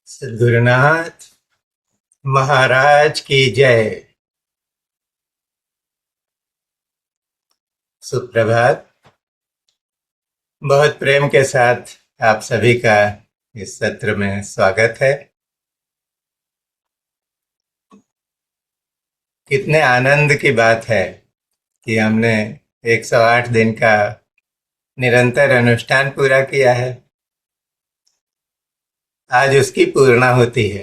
सद्गुरुनाथ महाराज की जय। सुप्रभात। बहुत प्रेम के साथ आप सभी का इस सत्र में स्वागत है। कितने आनंद की बात है कि हमने 108 दिन का निरंतर अनुष्ठान पूरा किया है। आज उसकी पूर्णा होती है।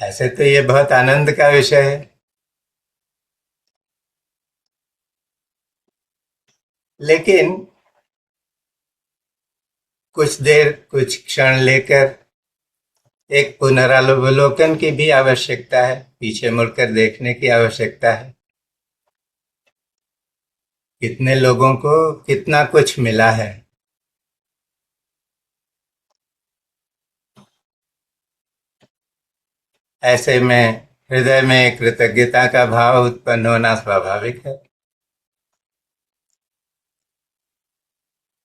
ऐसे तो ये बहुत आनंद का विषय है, लेकिन कुछ देर कुछ क्षण लेकर एक पुनरावलोकन की भी आवश्यकता है, पीछे मुड़कर देखने की आवश्यकता है। कितने लोगों को कितना कुछ मिला है। ऐसे में हृदय में कृतज्ञता का भाव उत्पन्न होना स्वाभाविक है,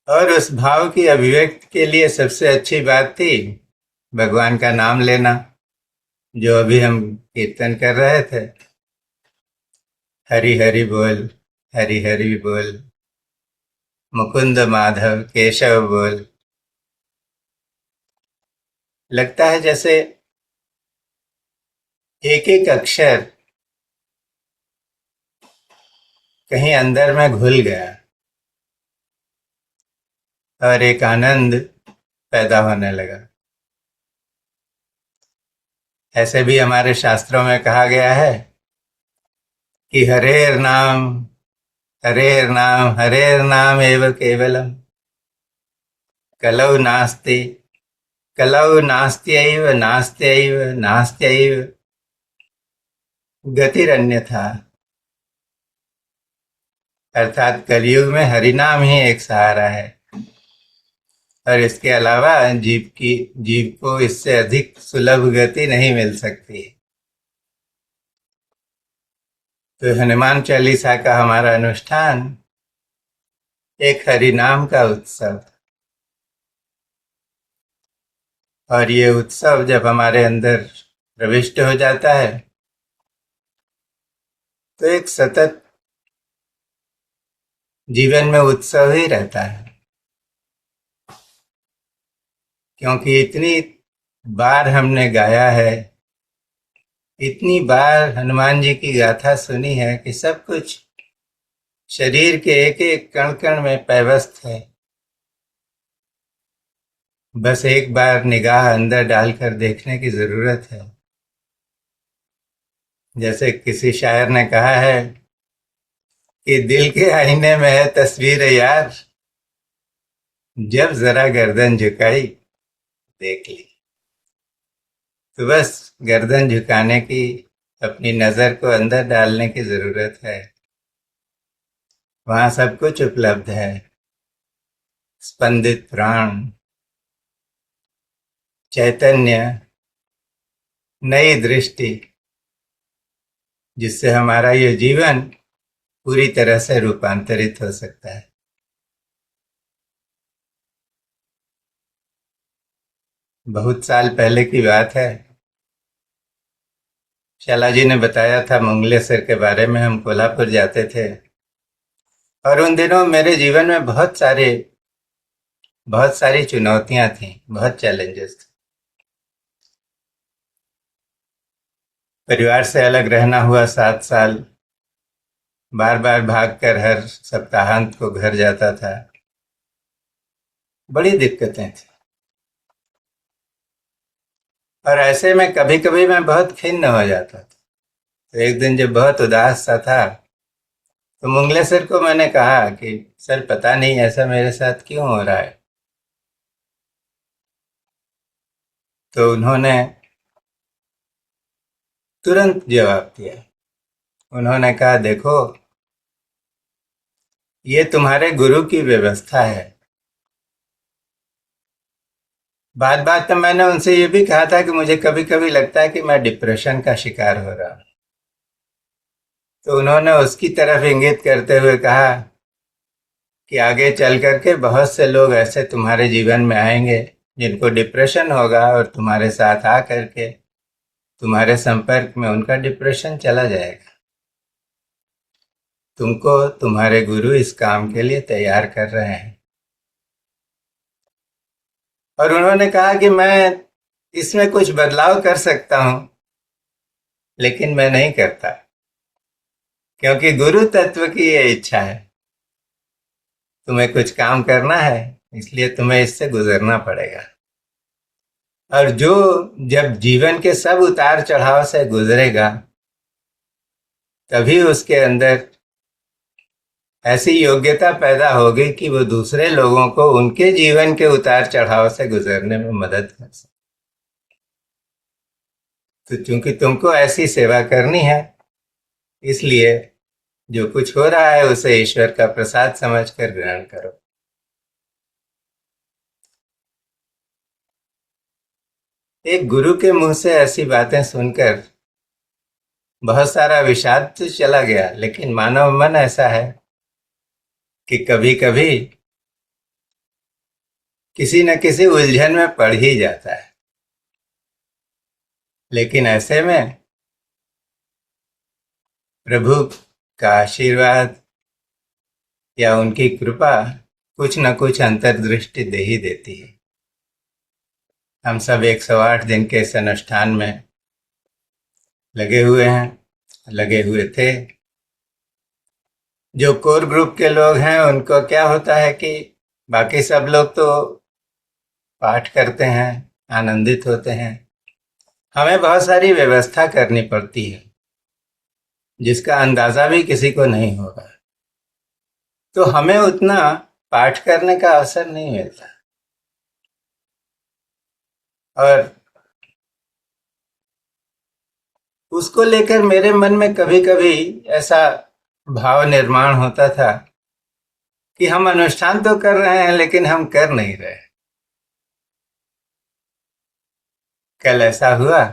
और उस भाव की अभिव्यक्ति के लिए सबसे अच्छी बात थी भगवान का नाम लेना, जो अभी हम कीर्तन कर रहे थे। हरि हरि बोल, हरि हरि बोल, मुकुंद माधव केशव बोल। लगता है जैसे एक एक अक्षर कहीं अंदर में घुल गया और एक आनंद पैदा होने लगा। ऐसे भी हमारे शास्त्रों में कहा गया है कि हरेर नाम हरेर नाम एव केवलम, कलौ नास्ति कलौ नास्त्यैव नास्त्यैव नास्त्यैव गतिरन्यथा। अर्थात कलयुग में हरिनाम ही एक सहारा है, और इसके अलावा जीव को इससे अधिक सुलभ गति नहीं मिल सकती। तो हनुमान चालीसा का हमारा अनुष्ठान एक हरिनाम का उत्सव, और ये उत्सव जब हमारे अंदर प्रविष्ट हो जाता है तो एक सतत जीवन में उत्सव ही रहता है। क्योंकि इतनी बार हमने गाया है, इतनी बार हनुमान जी की गाथा सुनी है कि सब कुछ शरीर के एक एक कण कण में पैवस्त है। बस एक बार निगाह अंदर डालकर देखने की जरूरत है। जैसे किसी शायर ने कहा है कि दिल के आईने में है तस्वीर यार, जब जरा गर्दन झुकाई देख ली। तो बस गर्दन झुकाने की, अपनी नजर को अंदर डालने की जरूरत है। वहां सब कुछ उपलब्ध है। स्पंदित प्राण, चैतन्य, नई दृष्टि, जिससे हमारा ये जीवन पूरी तरह से रूपांतरित हो सकता है। बहुत साल पहले की बात है, शाला जी ने बताया था मंगलेश्वर के बारे में। हम कोल्हापुर जाते थे, और उन दिनों मेरे जीवन में बहुत सारी चुनौतियां थीं, बहुत चैलेंजेस थे। परिवार से अलग रहना हुआ 7 साल, बार बार भागकर हर सप्ताहांत को घर जाता था। बड़ी दिक्कतें थी, और ऐसे में कभी कभी मैं बहुत खिन्न हो जाता था। तो एक दिन जब बहुत उदास सा था, तो मंगलेश्वर को मैंने कहा कि सर, पता नहीं ऐसा मेरे साथ क्यों हो रहा है। तो उन्होंने तुरंत जवाब दिया। उन्होंने कहा, देखो, ये तुम्हारे गुरु की व्यवस्था है। बात बात में मैंने उनसे ये भी कहा था कि मुझे कभी कभी लगता है कि मैं डिप्रेशन का शिकार हो रहा हूं। तो उन्होंने उसकी तरफ इंगित करते हुए कहा कि आगे चल करके बहुत से लोग ऐसे तुम्हारे जीवन में आएंगे जिनको डिप्रेशन होगा, और तुम्हारे साथ आ करके तुम्हारे संपर्क में उनका डिप्रेशन चला जाएगा। तुमको तुम्हारे गुरु इस काम के लिए तैयार कर रहे हैं। और उन्होंने कहा कि मैं इसमें कुछ बदलाव कर सकता हूं, लेकिन मैं नहीं करता, क्योंकि गुरु तत्व की ये इच्छा है। तुम्हें कुछ काम करना है, इसलिए तुम्हें इससे गुजरना पड़ेगा। और जो जब जीवन के सब उतार चढ़ाव से गुजरेगा, तभी उसके अंदर ऐसी योग्यता पैदा होगी कि वो दूसरे लोगों को उनके जीवन के उतार चढ़ाव से गुजरने में मदद कर सके। तो चूंकि तुमको ऐसी सेवा करनी है, इसलिए जो कुछ हो रहा है उसे ईश्वर का प्रसाद समझकर ग्रहण करो। एक गुरु के मुंह से ऐसी बातें सुनकर बहुत सारा विषाद तो चला गया, लेकिन मानव मन ऐसा है कि कभी कभी किसी न किसी उलझन में पड़ ही जाता है। लेकिन ऐसे में प्रभु का आशीर्वाद या उनकी कृपा कुछ न कुछ अंतर्दृष्टि दे ही देती है। हम सब 108 दिन के इस अनुष्ठान में लगे हुए हैं, लगे हुए थे। जो कोर ग्रुप के लोग हैं उनको क्या होता है कि बाकी सब लोग तो पाठ करते हैं, आनंदित होते हैं। हमें बहुत सारी व्यवस्था करनी पड़ती है जिसका अंदाजा भी किसी को नहीं होगा, तो हमें उतना पाठ करने का अवसर नहीं मिलता। और उसको लेकर मेरे मन में कभी कभी ऐसा भाव निर्माण होता था कि हम अनुष्ठान तो कर रहे हैं लेकिन हम कर नहीं रहे। कल ऐसा हुआ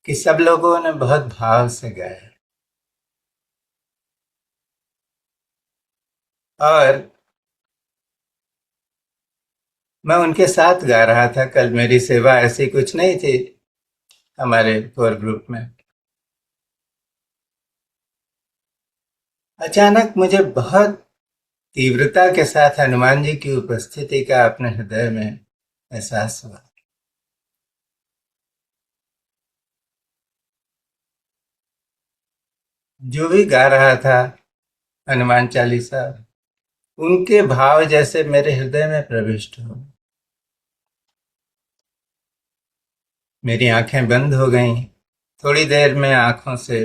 कि सब लोगों ने बहुत भाव से गाया, और मैं उनके साथ गा रहा था। कल मेरी सेवा ऐसी कुछ नहीं थी हमारे कोर ग्रुप में। अचानक मुझे बहुत तीव्रता के साथ हनुमान जी की उपस्थिति का अपने हृदय में एहसास हुआ। जो भी गा रहा था हनुमान चालीसा, उनके भाव जैसे मेरे हृदय में प्रविष्ट हो। मेरी आंखें बंद हो गईं। थोड़ी देर में आंखों से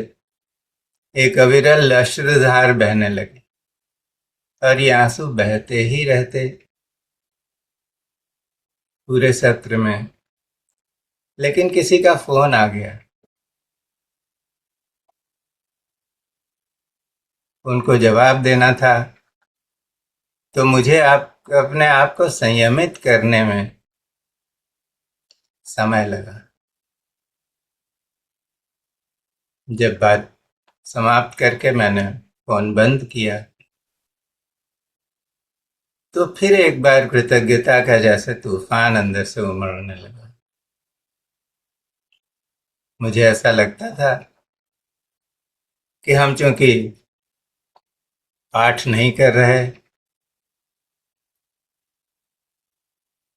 एक अविरल अश्रुधार बहने लगे, और ये आंसू बहते ही रहते पूरे सत्र में। लेकिन किसी का फोन आ गया, उनको जवाब देना था, तो मुझे अपने आप को संयमित करने में समय लगा। जब बात समाप्त करके मैंने फोन बंद किया, तो फिर एक बार कृतज्ञता का जैसे तूफान अंदर से उमड़ने लगा। मुझे ऐसा लगता था कि हम चूंकि पाठ नहीं कर रहे,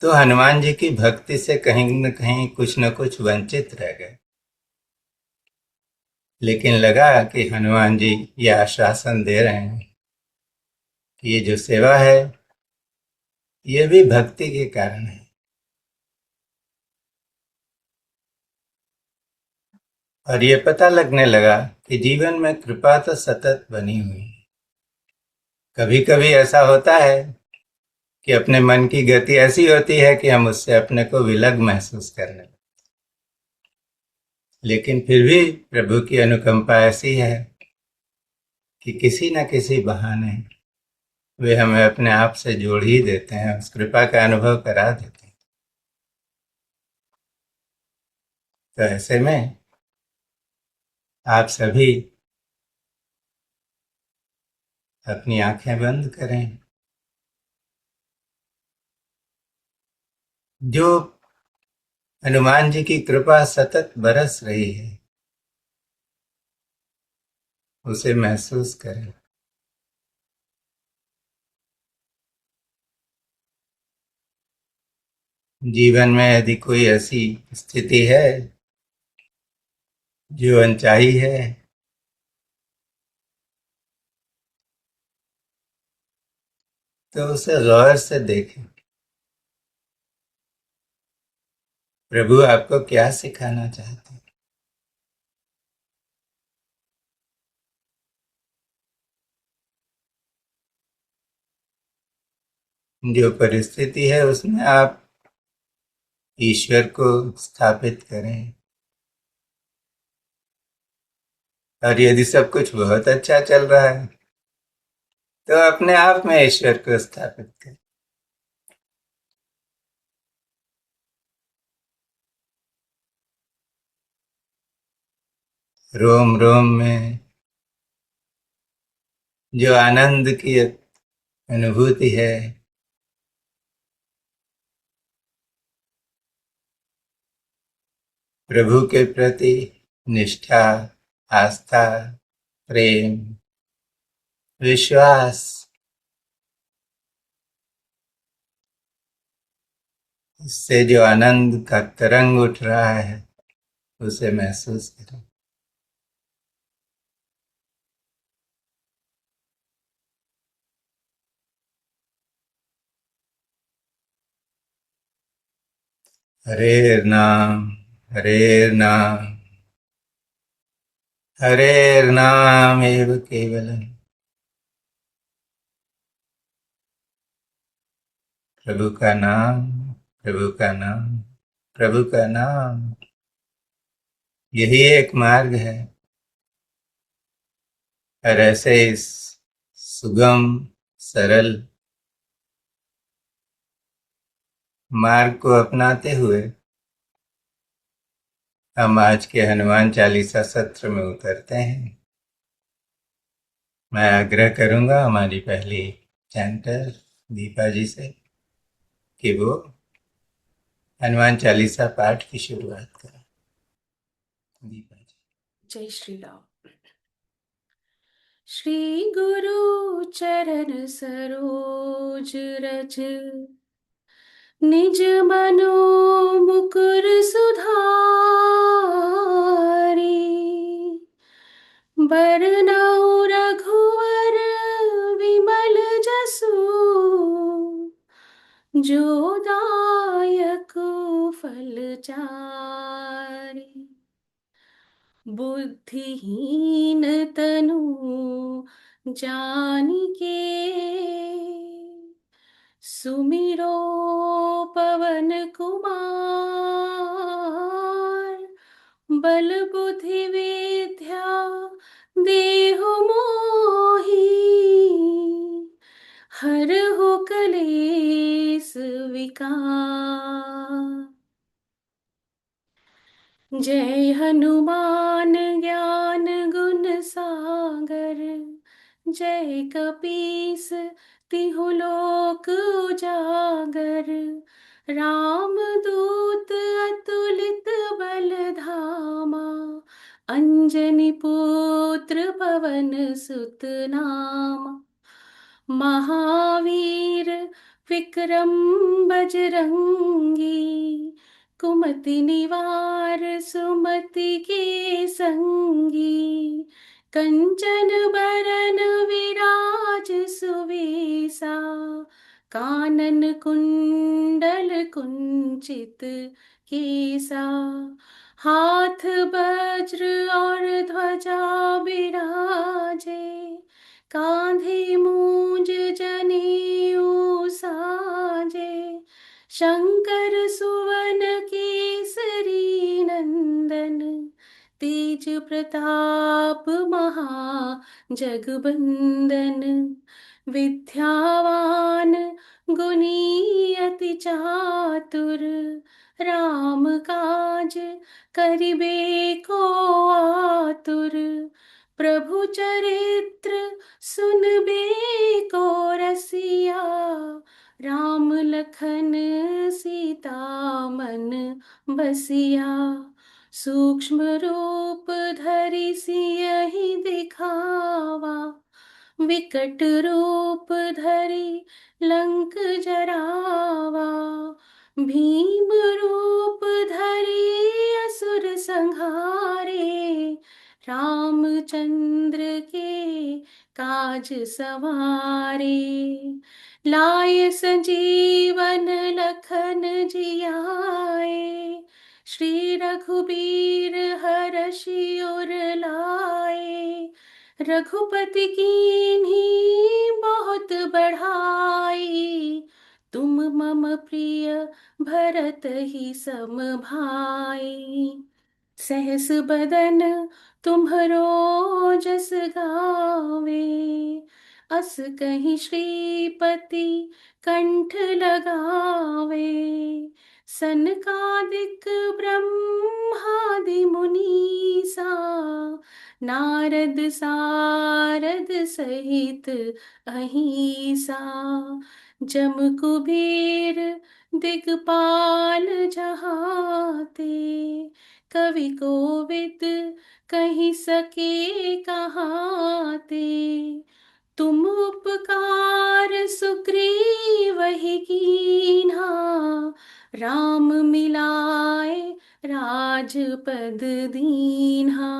तो हनुमान जी की भक्ति से कहीं न कहीं कुछ न कुछ वंचित रह गए। लेकिन लगा कि हनुमान जी ये आश्वासन दे रहे हैं कि ये जो सेवा है ये भी भक्ति के कारण है। और ये पता लगने लगा कि जीवन में कृपा तो सतत बनी हुई है। कभी कभी ऐसा होता है कि अपने मन की गति ऐसी होती है कि हम उससे अपने को विलग महसूस करने लगते, लेकिन फिर भी प्रभु की अनुकंपा ऐसी है कि किसी न किसी बहाने वे हमें अपने आप से जोड़ ही देते हैं, उस कृपा का अनुभव करा देते हैं। तो ऐसे में आप सभी अपनी आंखें बंद करें। जो हनुमान जी की कृपा सतत बरस रही है, उसे महसूस करें। जीवन में यदि कोई ऐसी स्थिति है जो अनचाही है, तो उसे गौर से देखें। प्रभु आपको क्या सिखाना चाहते हैं? जो परिस्थिति है उसमें आप ईश्वर को स्थापित करें। और यदि सब कुछ बहुत अच्छा चल रहा है, तो अपने आप में ईश्वर को स्थापित करें। रोम रोम में जो आनंद की अनुभूति है, प्रभु के प्रति निष्ठा, आस्था, प्रेम, विश्वास, इससे जो आनंद का तरंग उठ रहा है, उसे महसूस करें। हरे नाम, हरे नाम, हरे नाम एव केवलम। प्रभु का नाम, प्रभु का नाम, प्रभु का नाम, यही एक मार्ग है। और ऐसे इस सुगम, सरल मार्ग को अपनाते हुए हम आज के हनुमान चालीसा सत्र में उतरते हैं। मैं आग्रह करूंगा हमारी पहली चैंटर दीपा जी से कि वो हनुमान चालीसा पाठ की शुरुआत करें। दीपा जी। जय श्री राम। श्री गुरु चरण सरोज रज, निज मनो मुकुर सुधारी। बरनउँ रघुवर विमल जसु, जो दायक फल चारि। बुद्धिहीन तनु जानिके, सुमिरो पवन कुमार। बल बुद्धि विद्या देहु मोहि, हरहु कलेस विकार। जय हनुमान ज्ञान गुण सागर, जय कपीस तिहु लोक उजागर। राम दूत अतुलित बल धामा, अंजनी पुत्र पवन सुत नामा। महावीर विक्रम बजरंगी, कुमति निवार सुमति के संगी। कंचन बरन विराज सुवेसा, कानन कुंडल कुंचित केसा। हाथ वज्र और ध्वजा बिराजे, कांधे मूंज जनेऊ साजे। शंकर सुवन केसरी नंदन, तेज प्रताप महा जगबंदन। विद्यावान गुणी अति चातुर, राम काज करिबे को आतुर। प्रभु चरित्र सुनबे को रसिया, राम लखन सीता मन बसिया। सूक्ष्म रूप धरि सियहि दिखावा, विकट रूप धरि लंक जरावा। भीम रूप धरि असुर संहारे, रामचंद्र के काज सवारे। लाए संजीवन लखन जियाए, श्री रघुबीर हरषि उर लाए। रघुपति कीन्ही बहुत बढ़ाई, तुम मम प्रिय भरत ही सम भाई। सहस बदन तुम्हरो जस गावे, अस कहीं श्रीपति कंठ लगावे। सनकादिक ब्रह्मादि मुनीसा, नारद सारद सहित अहिसा। जम कुबेर दिगपाल जहाते, कवि कोविद कही सके कहाते। तुम उपकार सुग्रीवहि कीन्हा, राम मिलाए राजपद दीन्हा।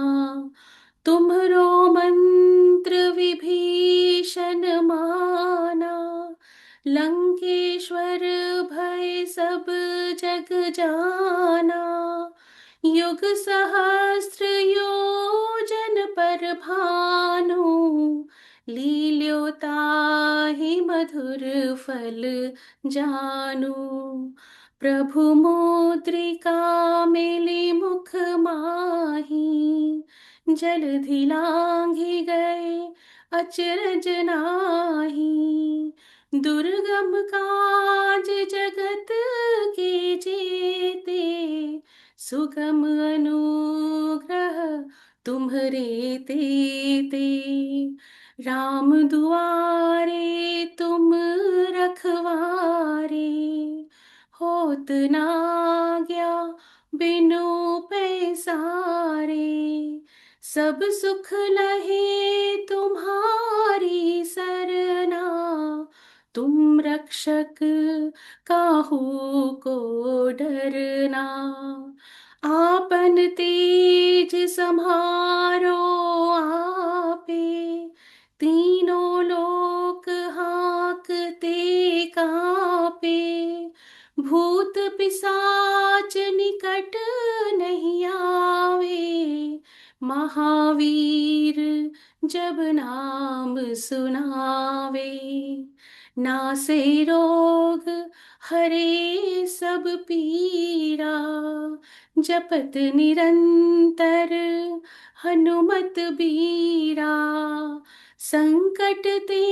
तुम्हरो मंत्र विभीषण माना, लंकेश्वर भय सब जग जाना। युग सहस्त्र योजन पर भानु, लील्यो ताहि मधुर फल जानू। प्रभु मुद्रिका मिली मुख माही, जलधि लांघि गए अचरज नाही। दुर्गम काज जगत के जेते, सुगम अनुग्रह तुम्हरे तेते। राम दुआरे तुम रखवारे, होत न आज्ञा बिनु पैसारे। सब सुख लहे तुम्हारी सरना, तुम रक्षक काहू को डरना। आपन तेज सम्हारो आपे, तीनों लोक हांकते कांपे। भूत पिशाच निकट नहीं आवे, महावीर जब नाम सुनावे। नासे रोग हरे सब पीरा, जपत निरंतर हनुमत बीरा। संकट ते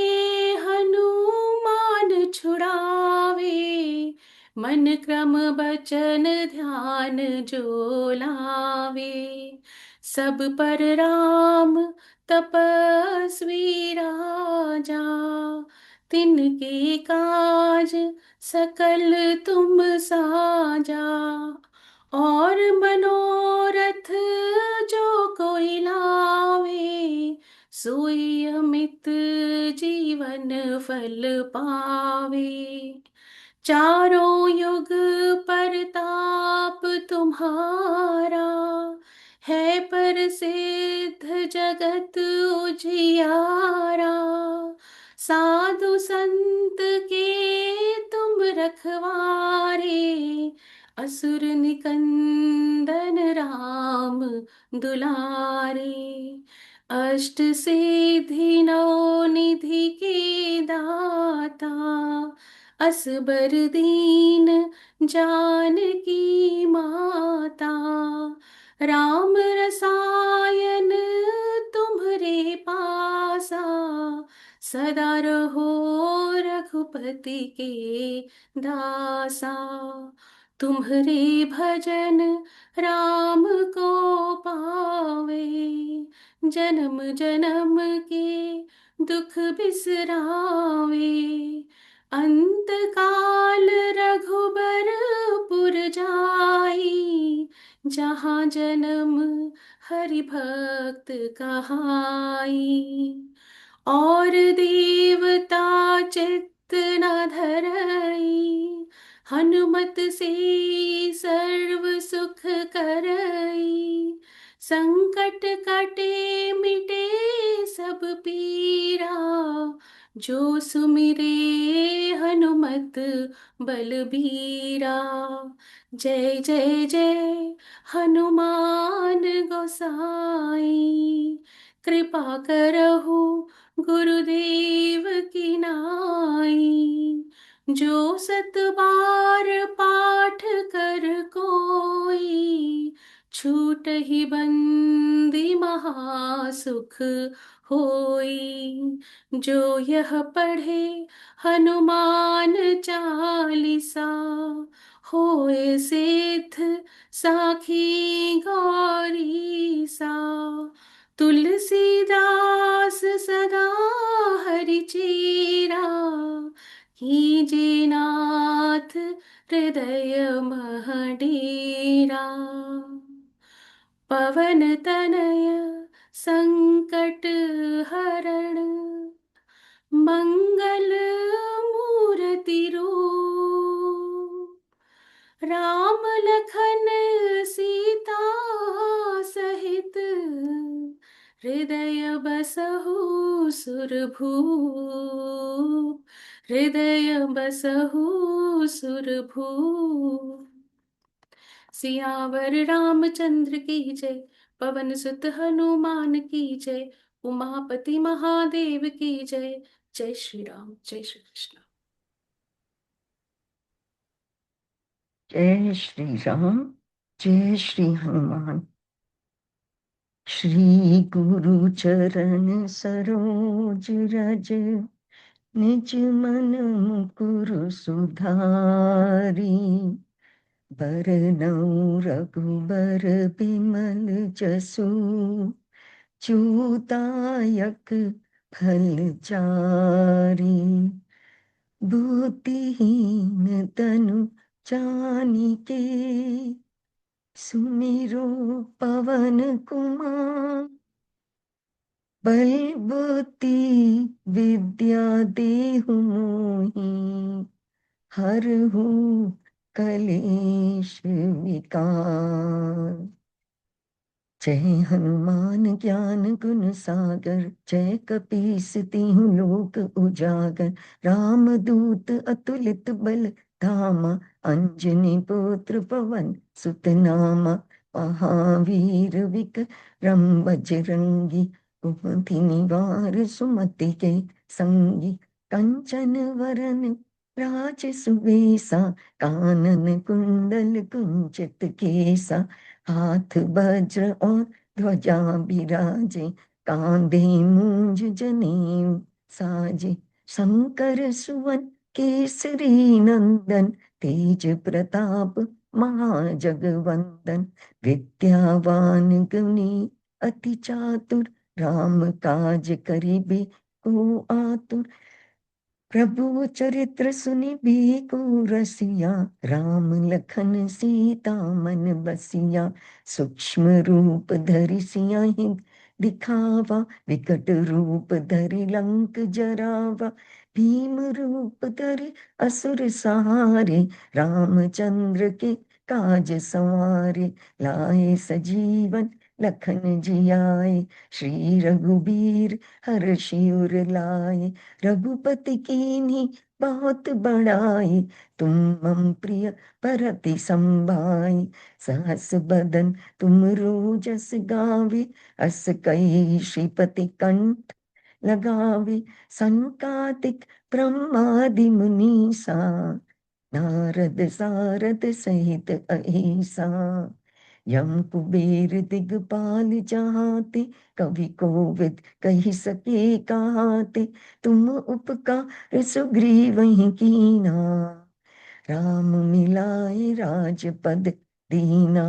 हनुमान छुड़ावे, मन क्रम बचन ध्यान जो लावे। सब पर राम तपस्वी राजा, तिनके काज सकल तुम साजा। और मनोरथ जो कोई लावे, सोई अमित जीवन फल पावे। चारों युग परताप तुम्हारा, है प्रसिद्ध जगत उजियारा। साधु संत के तुम रखवारे, असुर निकंदन राम दुलारे। अष्ट सिद्धि नौ निधि के दाता, असबर दीन जानकी माता। राम रसायन तुम्हरे पासा, सदा रहो रघुपति के दासा। तुम्हारे भजन राम को पावे, जन्म जन्म के दुख बिसरावे। अंत काल रघुबर पुर जाई, जहाँ जन्म हरि भक्त कहाई। और देवता चित्त न धरई, हनुमत से सर्व सुख करई। संकट कटे मिटे सब पीरा, जो सुमिरे हनुमत बलबीरा। जय जय जय हनुमान गोसाई, कृपा करहु गुरुदेव की नाई। जो सत बार पाठ कर कोई, छूट ही बंदी महासुख होई। जो यह पढ़े हनुमान चालीसा, होए सिद्ध साखी गौरी सा। तुलसीदास सदा हरि चेरा, कीजे नाथ हृदय मह डेरा। पवन तनय संकट हरण, मंगल मूर्ति रूप। राम लखन सीता सहित, हृदय बसहु सुरभूप। हृदय बसहु सुरभूप। सियावर रामचंद्र की जय, पवन सुत हनुमान की जय, उमापति महादेव की जय। जय श्री राम, जय श्री कृष्ण। जय श्री राम, जय श्री हनुमान। श्री गुरु चरण सरोज रज, निज मन मुकुर सुधारी। बरनउँ रघुबर बिमल जसु, चूतायक फल चारि। बुद्धिहीन तनु जानिके, सुमिरो पवन कुमार। बल बुद्धि विद्या देहु मोहि, हरहु कलेश विकार। जय हनुमान ज्ञान गुण सागर, जय कपीस तिहुँ लोक उजागर। राम दूत अतुलित बल धामा, अंजनी पुत्र पवन सुत नामा। महावीर विक्रम बजरंगी, कुमति निवार सुमति के संगी। कंचन वरन राज सुवेसा, कानन कुंडल कुंचित केसा। हाथ वज्र और ध्वजा बिराजे, कांधे मूंज जनेऊ साजे। शंकर सुवन केसरी नंदन, तेज प्रताप महाजगवंदन। विद्यावान गुणी अति चातुर, राम काज करिबे को आतुर। प्रभु चरित्र सुनिबे को रसिया, राम लखन सीता मन बसिया। सूक्ष्म रूप धरि सियहि दिखावा, विकट रूप धरि लंक जरावा। भीम रूप धरि असुर सहारे, रामचंद्र के काज संवारे। लाए सजीवन लखन जियाए, श्री रघुबीर हर्षि उर लाए। रघुपति कीन्ही बहुत बड़ाई, तुम मम प्रिय भरति संभाई। सहस बदन तुम रोजस गावे, अस कई श्रीपति कंठ लगावे। संकादिक ब्रह्मादि मुनीसा, नारद सारद सहित अहिसा। यम कुबेर दिगपाल जहाते, कवि कोविद कहि सके कहाते। तुम उपकार सुग्रीवहि कीना, राम मिलाए राजपद दीना।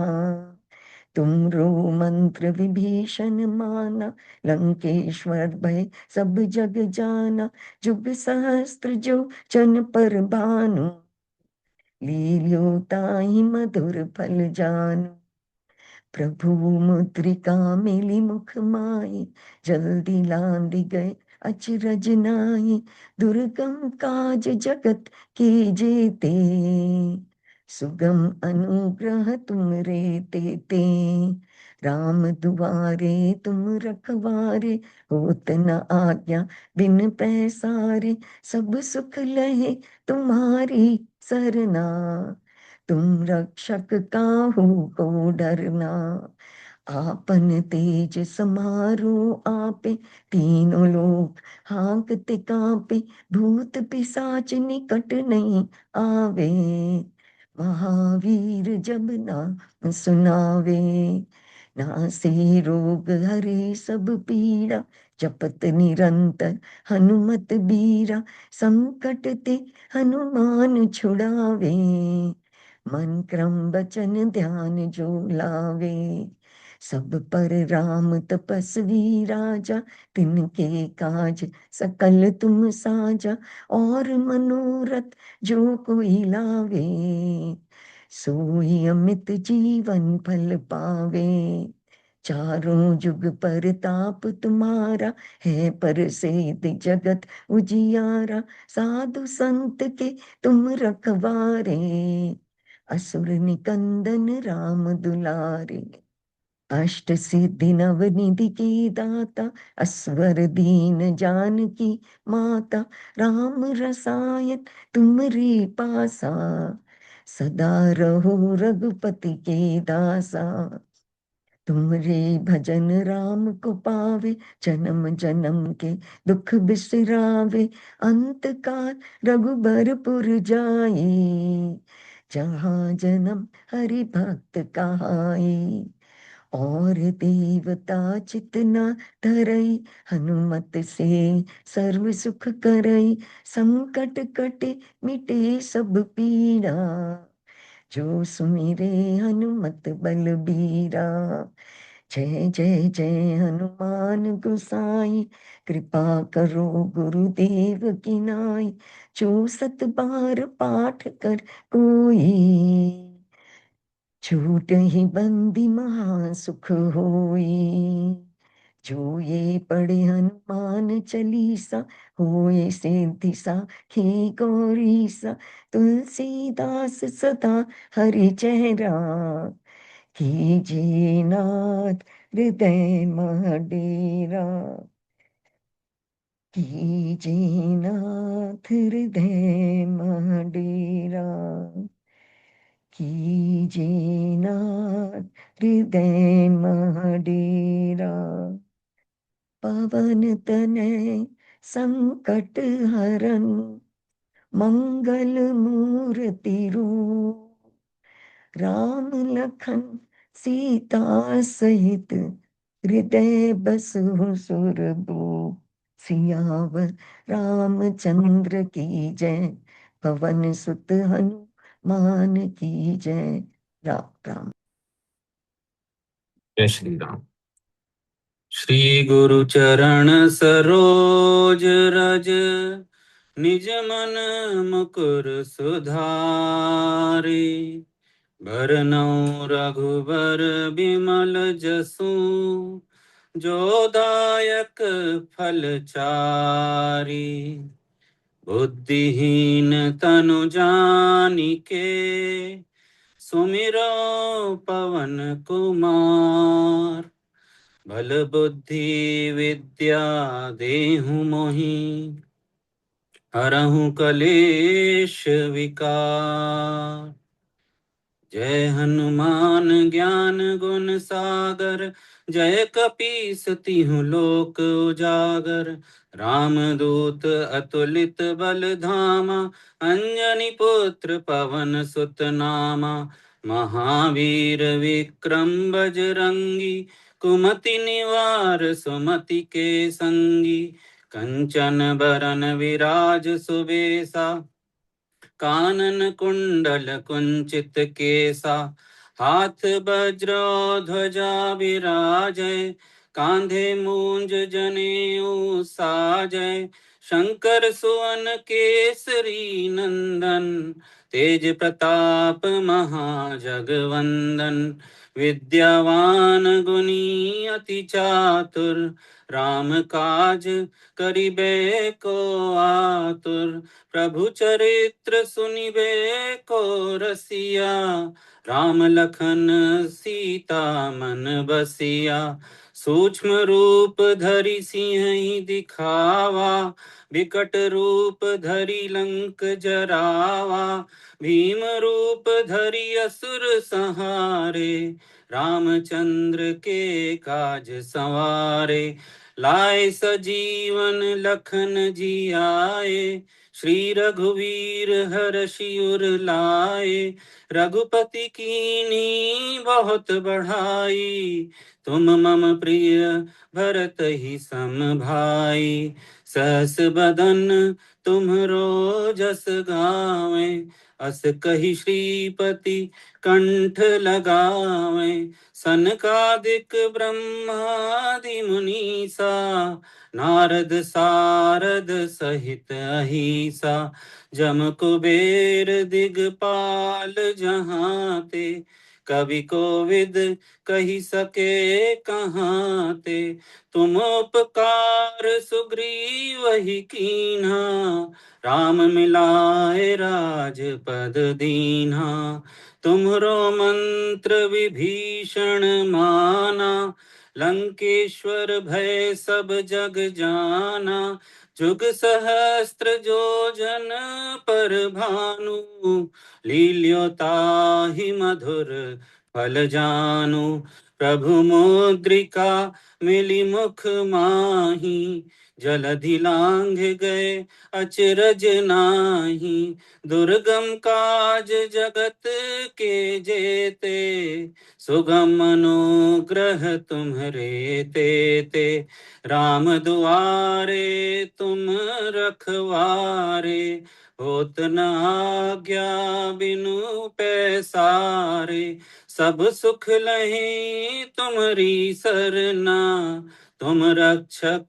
तुमरो मंत्र विभीषण माना, लंकेश्वर भय सब जग जाना। जुग सहस्त्र जो जन पर भानु, लील्यो ताहि मधुर फल जानु। प्रभु मुद्रिका मिली मुख माही, जल्दी लांग गए अचरज नाहि। दुर्गम काज जगत के जेते, सुगम अनुग्रह तुम रे तेते। राम दुआरे तुम रखवारे, होत न आज्ञा बिन पैसारे। सब सुख लहे तुम्हारी सरना, तुम रक्षक काहू को डरना। आपन तेज समारो आपे, तीनों लोक हांकते कांपे। भूत पिशाच निकट नहीं आवे, महावीर जब नाम सुनावे। नासे रोग हरे सब पीड़ा, जपत निरंतर हनुमत बीरा। संकट ते हनुमान छुड़ावे, मन क्रम बचन ध्यान जो लावे। सब पर राम तपस्वी राजा, तिनके काज सकल तुम साजा। और मनोरथ जो कोई लावे, सोई अमित जीवन फल पावे। चारों जुग परताप तुम्हारा, है प्रसिद्ध जगत उजियारा। साधु संत के तुम रखवारे, असुर निकंदन राम दुलारे। अष्ट सिद्धि नव निधि के दाता, असवर दीन जानकी माता। राम रसायन तुमरे पासा, सदा रहो रघुपति के दासा। तुमरे भजन राम को पावे, जन्म जन्म के दुख बिसरावे। अंत काल रघुबरपुर जाए, जहाँ जन्म हरि भक्त कहाई। और देवता चितना धरई, हनुमत से सर्व सुख करई। संकट कटे मिटे सब पीड़ा, जो सुमिरे हनुमत बलबीरा। जय जय जय हनुमान गोसाई, कृपा करो गुरुदेव की नाई। जो सत बार पाठ कर कोई, छूट ही बंदी महा सुख होई। जो ये पढ़े हनुमान चालीसा, होए सिद्धि साखी गौरीसा। तुलसीदास सदा हरि चेहरा, कीजिए नाथ हृदय मह डेरा। कीजिए नाथ हृदय मह डेरा, कीजिए नाथ हृदय मह डेरा। पवन तनय संकट हरन, मंगल मूर्ति रूप। राम लखन सीता सहित, हृदय बसहु सुरभूप। सियावर रामचंद्र की जय, पवन सुत हनुमान की जय। राम राम। जय श्री राम। श्री गुरु चरण सरोज रज, निज मन मुकुर सुधारी। भरनौ रघुबर बिमल जसु, जो दायक फल चारी। बुद्धिहीन तनु जानिके, सुमिरो पवन कुमार। बल बुद्धि विद्या देहु मोहि, हरहु कलेश विकार। जय हनुमान ज्ञान गुण सागर, जय कपीस तिहु लोक उजागर। रामदूत अतुलित बल धामा, अंजनी पुत्र पवन सुत नामा। महावीर विक्रम बजरंगी, कुमति निवार सुमति के संगी। कंचन बरन विराज सुबेसा, कानन कुंडल कुंचित केसा, हाथ वज्र ध्वजा विराजय, कांधे मूंज जनेऊ साजय, शंकर सुवन केसरी नंदन, तेज प्रताप महाजगवंदन, विद्यावान गुणी अति चातुर, राम काज करिबे को आतुर, प्रभु चरित्र सुनिबे को रसिया, राम लखन सीता मन बसिया, सूक्ष्म रूप धरि सिंह दिखावा, विकट रूप धरि लंक जरावा, भीम रूप धरि असुर संहारे, रामचंद्र के काज संवारे, लाए सजीवन लखन जियाए, श्री रघुवीर हर्षि उर लाए, रघुपति कीन्ही बहुत बढ़ाई, तुम मम प्रिय भरत ही सम भाई, सहस बदन तुम्हरो जस गावे, अस कही श्रीपति कंठ लगावे, सनकादिक ब्रह्मादि मुनीसा, नारद सारद सहित अहिसा, जम कुबेर दिगपाल जहाँ ते, कवि कोविद कही सके कहाँ ते, तुम उपकार सुग्रीव ही कीन्हा, राम मिलाए राजपद दीन्हा, तुम्हरो मंत्र विभीषण माना, लंकेश्वर भय सब जग जाना, जुग सहस्त्र जो जन पर भानु, लील्यो ताहि मधुर फल जानु, प्रभु मुद्रिका मिली मुख माही, जलधि लांघ गए अचरज नाही, दुर्गम काज जगत के जेते, सुगम अनुग्रह तुम्हरे तेते, राम दुआरे तुम रखवारे, होत न आज्ञा बिनु पैसारे, सब सुख लहे तुम्हरी सरना, तुम रक्षक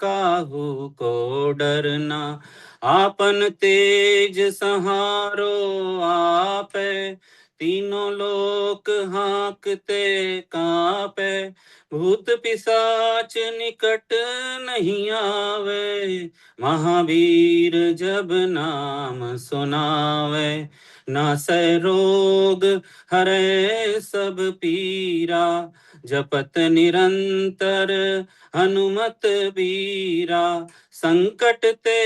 काहू को डरना, आपन तेज सहारो आपे, तीनों लोक हाँकते कांपे, भूत पिशाच निकट नहीं आवे, महावीर जब नाम सुनावे, नासै रोग हरै सब पीरा, जपत निरंतर हनुमत बीरा, संकट ते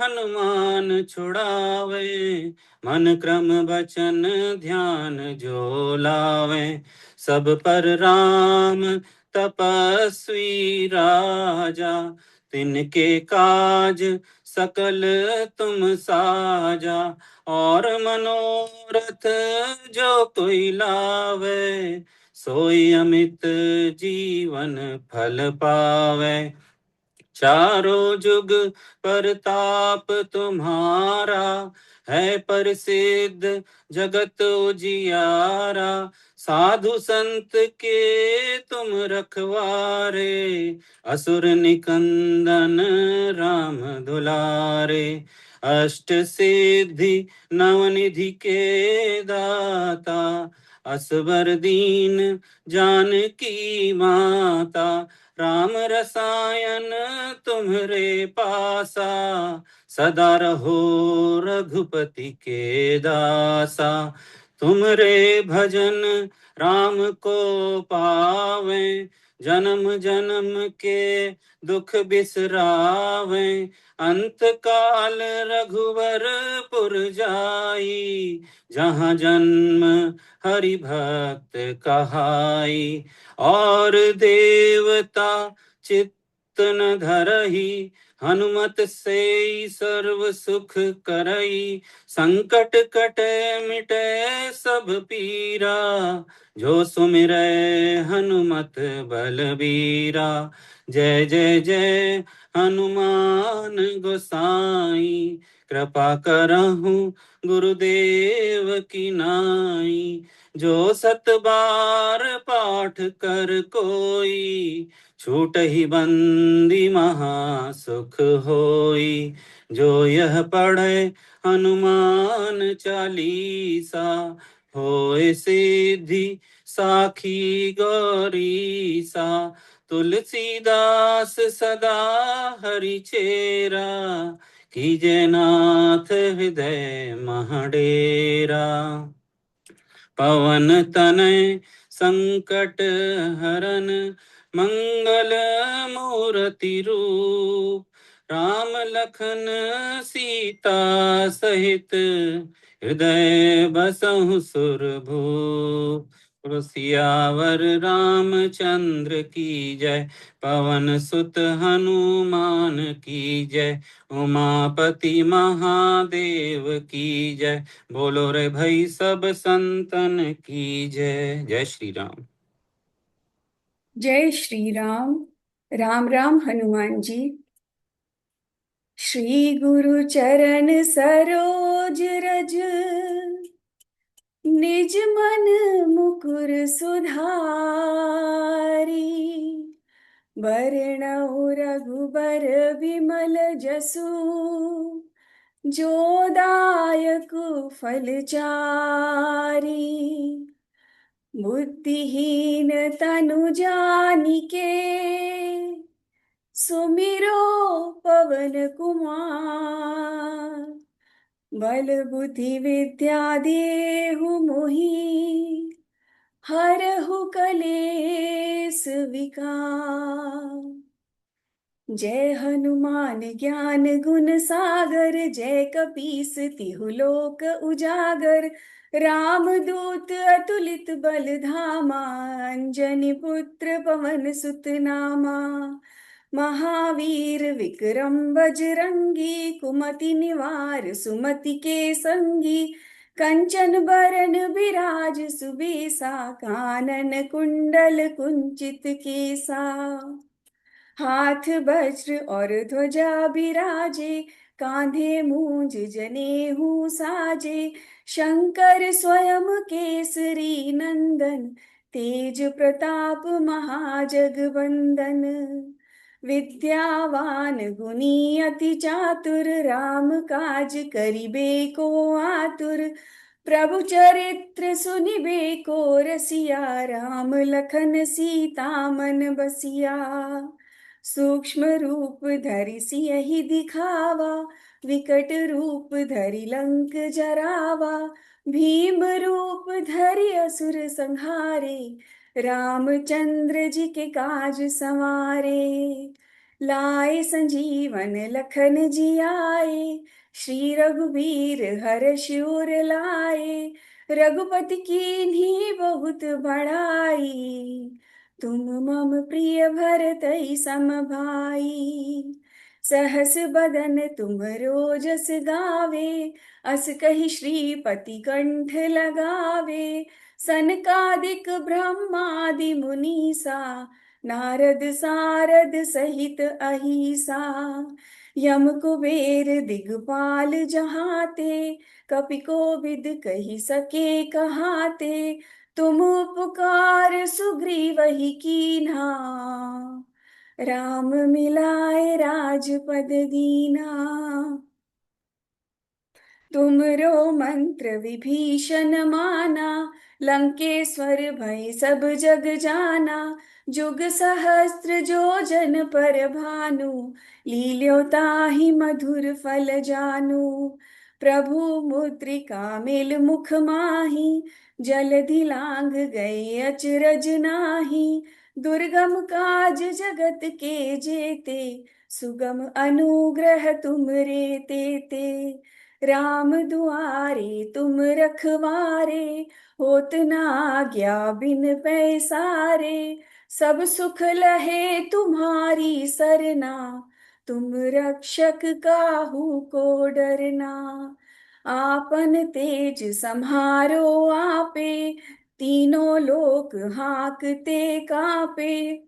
हनुमान छुड़ावे, मन क्रम वचन ध्यान जो लावे, सब पर राम तपस्वी राजा, तिनके काज सकल तुम साजा, और मनोरथ जो कोई लावे, सोई अमित जीवन फल पावे, चारों जुग परताप तुम्हारा, है प्रसिद्ध जगत उजियारा, साधु संत के तुम रखवारे, असुर निकंदन राम दुलारे, अष्ट सिद्धि नवनिधि के दाता, असबर दीन जानकी माता, राम रसायन तुम्हरे पासा, सदा रहो रघुपति के दासा, तुमरे भजन राम को पावे, जन्म जन्म के दुख बिसरावे, अंत काल रघुवर पुर जाई, जहाँ जन्म हरि भक्त कहाई, और देवता चित्त न धरही, हनुमत से सर्व सुख करई, संकट कटे मिटे सब पीरा, जो सुमिरै हनुमत बलबीरा, जय जय जय हनुमान गोसाई, कृपा करहु गुरुदेव की नाई। जो सत बार पाठ कर कोई, छूटहि बंदी महा सुख होई। जो यह पढ़े हनुमान चालीसा, होए सिद्धि साखी गौरीसा। तुलसीदास सदा हरि चेरा, कीजे नाथ हृदय महडेरा। पवन तनय संकट हरन, मंगल मूर्ति रूप। राम लखन सीता सहित, हृदय बसहु सुरभूप। सियावर रामचंद्र की जय, पवन सुत हनुमान की जय। उमापति महादेव की जय, बोलो रे भाई सब संतन की जय। जय श्री राम। जय श्री राम। राम राम हनुमान जी। श्री गुरु चरण सरोज रज, निज मन मुकुर सुधारी। वरणउ रघुबर विमल जसु, जो दायक फल चारी। बुद्धिहीन तनु जानिके, सुमिरो पवन कुमार। बल बुद्धि विद्या देहु मोहि, हरहु कलेस विकार। जय हनुमान ज्ञान गुण सागर, जय कपीस तिहु लोक उजागर। राम दूत अतुलित बल धामा, अंजनी पुत्र पवन सुत नामा। महावीर विक्रम बजरंगी, कुमति निवार सुमति के संगी। कंचन बरन बिराज सुबेसा, कानन कुंडल कुंचित केसा। हाथ वज्र और ध्वजा बिराजे, कांधे मूंज जनेऊ साजे। शंकर स्वयं केसरी नंदन, तेज प्रताप महाजगवंदन। विद्यावान गुणी अति चातुर, राम काज करिबे को आतुर। प्रभु चरित्र सुनिबे को रसिया, राम लखन सीता मन बसिया। सूक्ष्म रूप धरि सियहि दिखावा, विकट रूप धरि लंक जरावा। भीम रूप धरि असुर संहारे, रामचंद्र जी के काज संवारे। लाए संजीवन लखन जियाए, श्री रघुवीर हर्ष उर लाए। रघुपति कीन्ही बहुत बड़ाई, तुम मम प्रिय भरतहि सम भाई। सहस बदन तुम रोजस गावे, अस कहि श्रीपति कंठ लगावे। सनकादिक ब्रह्मादि मुनीसा, नारद सारद सहित अहिसा। यम कुबेर दिगपाल जहाते, कपि कोविद कहि सके कहाते। तुम उपकार सुग्रीवहि कीन्हा, राम मिलाए राजपद दीना। तुमरो मंत्र विभीषण माना, लंकेश्वर भय सब जग जाना। जुग सहस्त्र जो जन पर भानु, लील्यो ताहि मधुर फल जानु। प्रभु मुद्रिका मेल मुख माहि, जलधि लांघ गए अचरज नाही। दुर्गम काज जगत के जेते, सुगम अनुग्रह तुम रे तेते। राम दुआरे तुम रखवारे, होत न आज्ञा बिन पैसारे। सब सुख लहे तुम्हारी सरना, तुम रक्षक काहू को डरना। आपन तेज सम्हारो आपे, तीनों लोक हाकते कापे।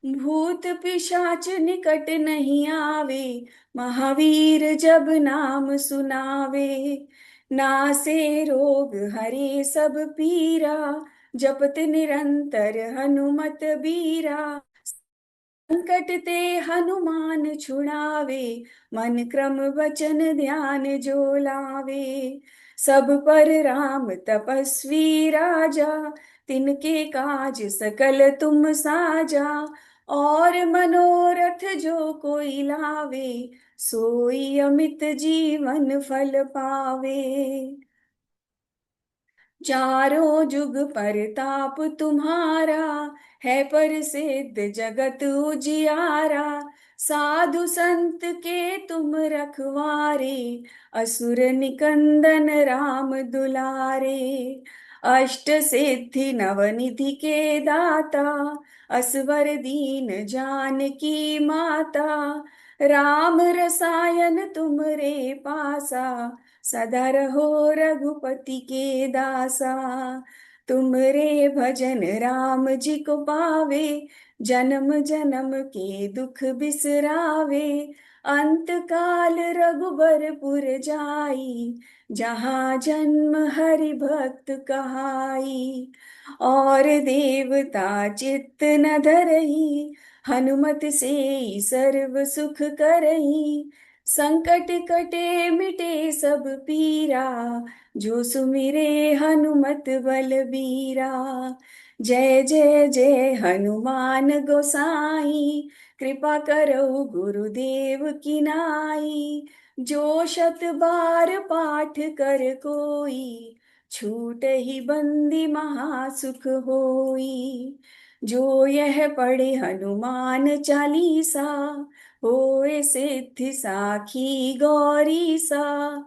भूत पिशाच निकट नहीं आवे, महावीर जब नाम सुनावे। नासे रोग हरे सब पीरा, जपत निरंतर हनुमत बीरा। संकट ते हनुमान छुड़ावे, मन क्रम वचन ध्यान जो लावे। सब पर राम तपस्वी राजा, तिनके काज सकल तुम साजा। और मनोरथ जो कोई लावे, सोई अमित जीवन फल पावे। चारों जुग परताप तुम्हारा, है प्रसिद्ध जगत उजियारा। साधु संत के तुम रखवारे, असुर निकंदन राम दुलारे। अष्ट सिद्धि नवनिधि के दाता, असवर दीन जानकी माता। राम रसायन तुमरे पासा, सदा रहो रघुपति के दासा। तुमरे भजन राम जी को पावे, जन्म जन्म के दुख बिसरावे। अंत काल रघुबरपुर जाई, जहाँ जन्म हरि भक्त कहाई। और देवता चित्त न धरई, हनुमत से सर्व सुख करई। संकट कटे मिटे सब पीरा, जो सुमिरे हनुमत बलबीरा। जय जय जय हनुमान गोसाई, कृपा करो गुरुदेव की नाई। जो शत बार पाठ कर कोई, छूट ही बंदी महासुख होई। जो यह पढ़े हनुमान चालीसा, होए सिद्धि साखी गौरी सा।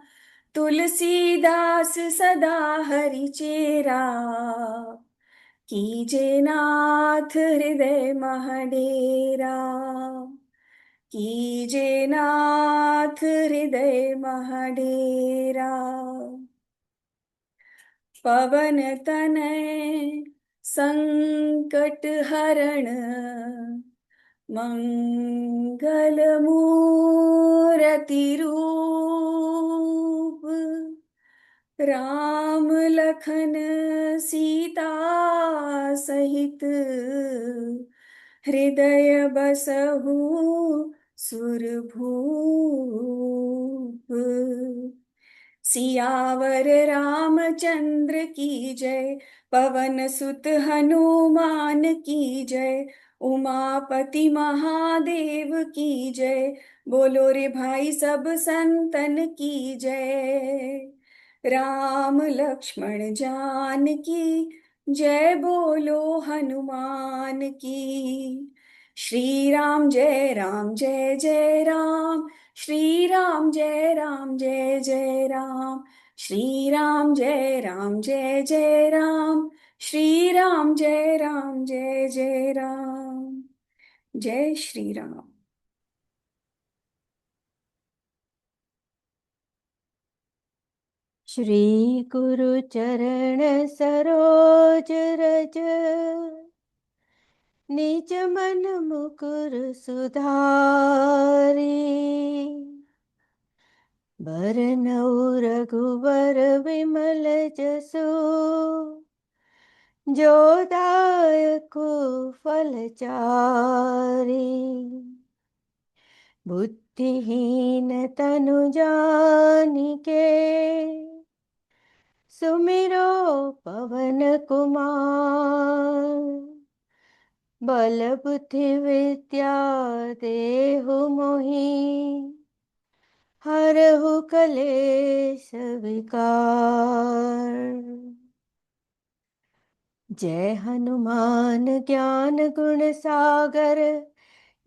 तुलसीदास सदा हरि चेरा, कीजे नाथ हृदय महडेरा। कीजे नाथ हृदय महडेरा। पवन तनय संकट हरण, मंगल मूरति रूप। राम लखन सीता सहित, हृदय बसहु सुरभूप। सियावर रामचंद्र की जय, पवन सुत हनुमान की जय। उमापति महादेव की जय, बोलो रे भाई सब संतन की जय। राम लक्ष्मण जान की जय, बोलो हनुमान की। श्री राम जय राम जय जय राम, श्री राम जय राम जय जय राम। श्री राम जय राम जय जय राम, श्री राम जय राम जय जय राम। जय श्री राम। श्री गुरु चरण सरोज रज, निज मन मुकुर सुधारी। बरनउँ रघुबर विमल जसु, जो दायकु फलचारी। बुद्धिहीन तनु जानिके, सुमिरो पवन कुमार। बल बुद्धि विद्या देहु मोहि, हरहु कलेश विकार। जय हनुमान ज्ञान गुण सागर,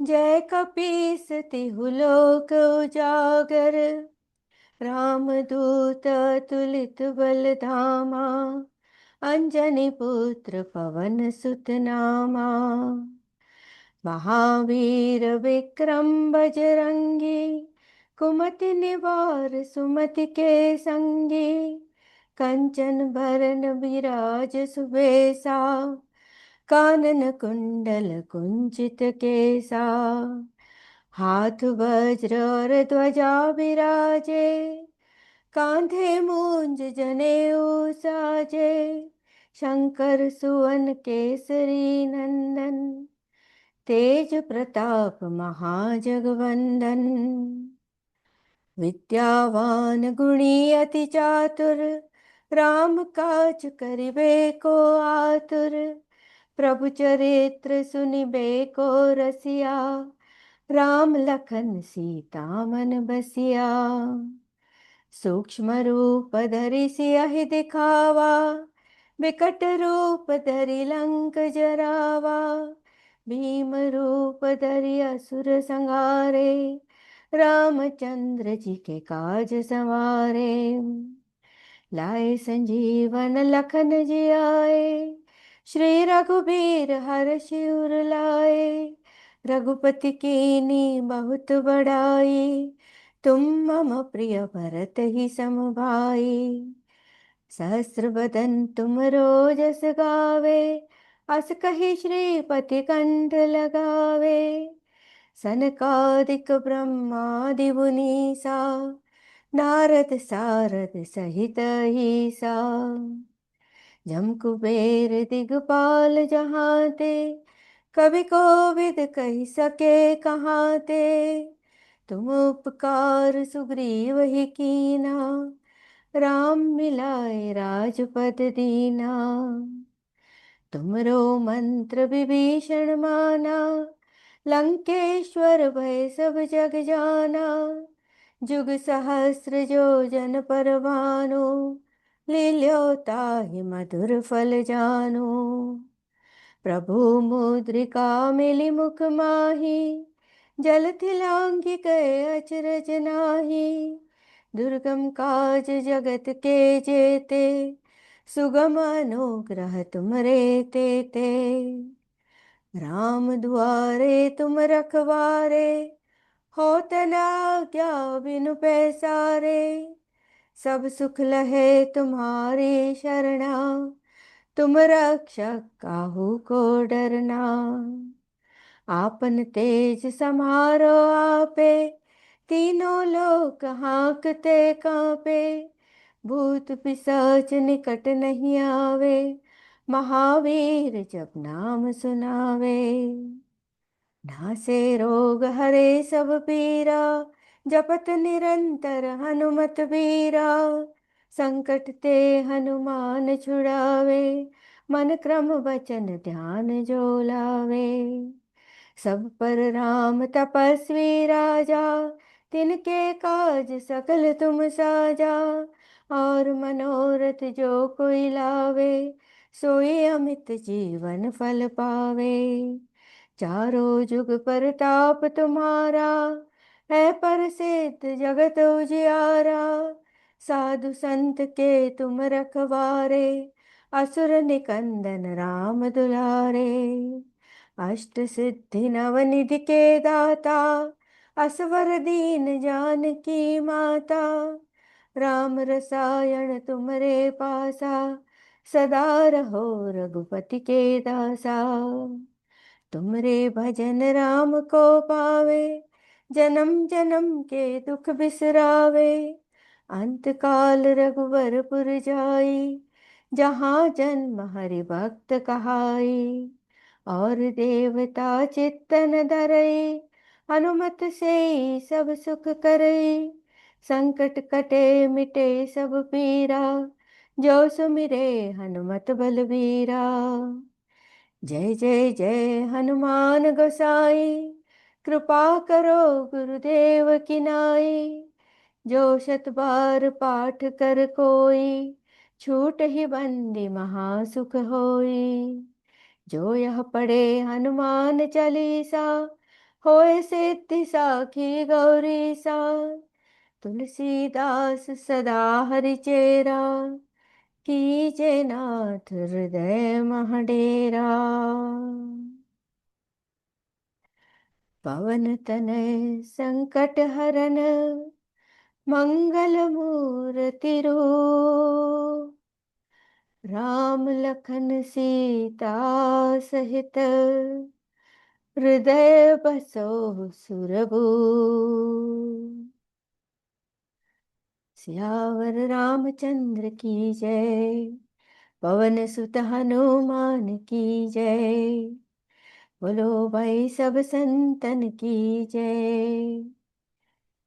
जय कपीस तिहु लोक उजागर। रामदूत अतुलित बल धामा, अंजनी पुत्र पवन सुत नामा। महावीर विक्रम बजरंगी, कुमति निवार सुमति के संगी। कंचन बरन विराज सुबेसा, कानन कुंडल कुंचित केसा, हाथ वज्र और ध्वजा विराजे, कांधे मूंज जनेऊ साजे, शंकर सुवन केसरी नंदन, तेज प्रताप महाजगवंदन। विद्यावान गुणी अति चातुर, राम काज करिबे को आतुर, प्रभु चरित्र सुनिबे को रसिया, राम लखन सीता मन बसिया। सूक्ष्म रूप धरि सियहि दिखावा, विकट रूप धरि लंक जरावा, भीम रूप धरि असुर संहारे, रामचंद्र जी के काज संवारे। लाए संजीवन लखन जी आए, श्री रघुबीर हर्षि उर लाए, रघुपति कीनी बहुत बड़ाई, तुम मम प्रिय भरत ही सम भाई। सहस्र बदन तुम रोजस गावे, अस कहि श्रीपति कंठ लगावे। सनकादिक ब्रह्मादि मुनीसा, नारद सारद सहित ईसा। जम कुबेर दिगपाल जहाँ ते, कवि कोविद कहि सके कहाँ ते। तुम उपकार सुग्रीव ही कीना, राम मिलाए राजपद दीना। तुमरो मंत्र विभीषण माना, लंकेश्वर भय सब जग जाना। जुग सहस्र जो जन पर भानु, लील्यो ताहि मधुर फल जानु। प्रभु मुद्रिका मिली मुख माही, जल थिलांघि गए अचरज नाही। दुर्गम काज जगत के जेते, सुगम अनुग्रह तुमरे तेते। राम दुआरे तुम रखवारे, होत न आज्ञा बिनु पैसारे। सब सुख लहे तुम्हारी शरणा, तुम रक्षक काहू को डरना। आपन तेज समारो आपे, तीनों लोक हांकते कांपे। भूत पिशाच निकट नहीं आवे, महावीर जब नाम सुनावे। नासे रोग हरे सब पीरा, जपत निरंतर हनुमत बीरा। संकट ते हनुमान छुड़ावे, मन क्रम वचन ध्यान जो लावे। सब पर राम तपस्वी राजा, तिनके काज सकल तुम साजा। और मनोरथ जो कोई लावे, सोई अमित जीवन फल पावे। चारों जुग परताप तुम्हारा, है प्रसिद्ध जगत उजियारा। साधु संत के तुम रखवारे, असुर निकंदन राम दुलारे। अष्ट सिद्धि नवनिधि के दाता, असवर दीन जानकी माता। राम रसायन तुमरे पासा, सदा रहो रघुपति के दासा। तुमरे भजन राम को पावे, जन्म जन्म के दुख बिसरावे। अंत काल रघुवरपुर जाई, जहाँ जन्म हरि भक्त कहाई। और देवता चित्तन धरई, हनुमत से सब सुख करई। संकट कटे मिटे सब पीरा, जो सुमिरे हनुमत बलबीरा। जय जय जय हनुमान गोसाई, कृपा करो गुरुदेव की नाई। जो शत बार पाठ कर कोई, छूट ही बंदी महासुख होई। जो यह पढ़े हनुमान चालीसा, होए सिद्धि साखी गौरी सा। तुलसीदास सदा हरिचेरा, कीजे नाथ हृदय मह डेरा। पवन तनय संकट हरन, मंगल मूर्ति रूप। राम लखन सीता सहित हृदय बसो सुरभूप। सियावर रामचंद्र की जय, पवन सुत हनुमान की जय। बोलो भाई सब संतन की जय,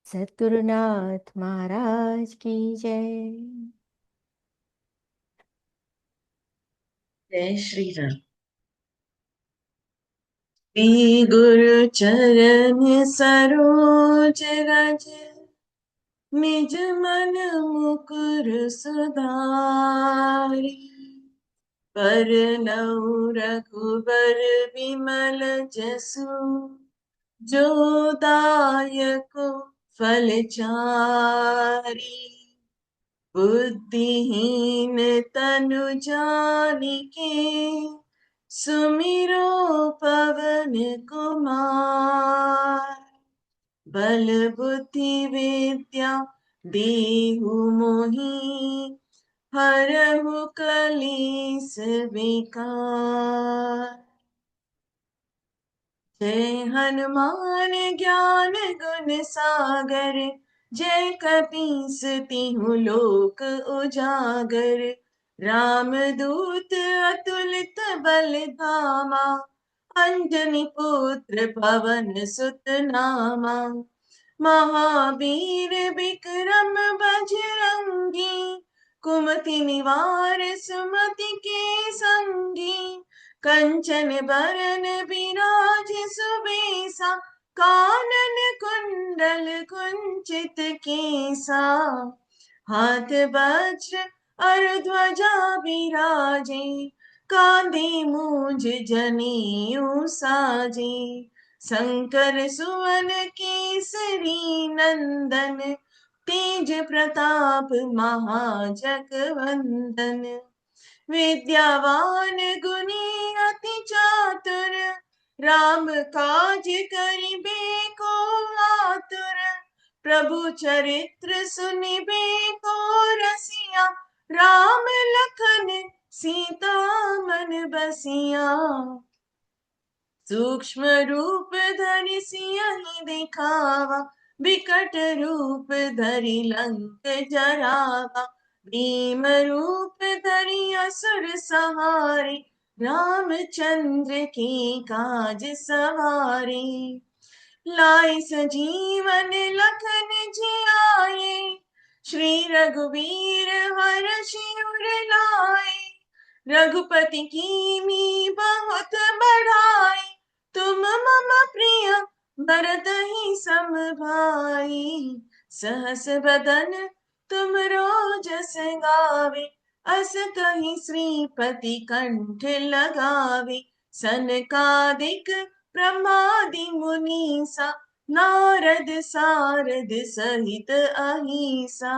सद्गुरुनाथ महाराज की जय। जय श्री राम। श्री गुरु चरण सरोज रज, निज मन मुकुर सुधारी। बरनउँ रघुबर बिमल जसु, जो दायक फलचारी। बुद्धिहीन तनु जानिके, सुमिरो पवन कुमार। बल बुद्धि विद्या देहु मोहि, हरहु कलेस विकार। जय हनुमान ज्ञान गुण सागर, जय कपीस तिहु लोक उजागर। राम दूत अतुलित बल धामा, अंजनी पुत्र पवन सुत नामा। महावीर विक्रम बजरंगी, कुमति निवार सुमति के संगी। कंचन बरन विराज सुबेसा, कानन कुंडल कुंचित केसा। हाथ वज्र और ध्वजा विराजे, कांधे मूंज जनेऊ साजे। शंकर सुवन केसरी नंदन, तेज प्रताप महाजगवंदन। विद्यावान गुणी अति चातुर, राम काज करिबे को आतुर। प्रभु चरित्र सुनिबे को रसिया, राम लखन सीता मन बसिया। सूक्ष्म रूप धरि सियहि दिखावा, विकट रूप धरि लंक जरावा। भीम रूप धरि असुर सहारे, रामचंद्र के काज सवारे। लाए सजीवन लखन जियाए, श्री रघुवीर हरषि उर लाए। रघुपति कीन्ही बहुत बढ़ाई, तुम मम प्रिय भरतहि सम भाई। सहस बदन तुम रोजस गावे, अस कहि श्रीपति कंठ लगावे। सनकादिक ब्रह्मादि मुनीसा, नारद सारद सहित अहिसा।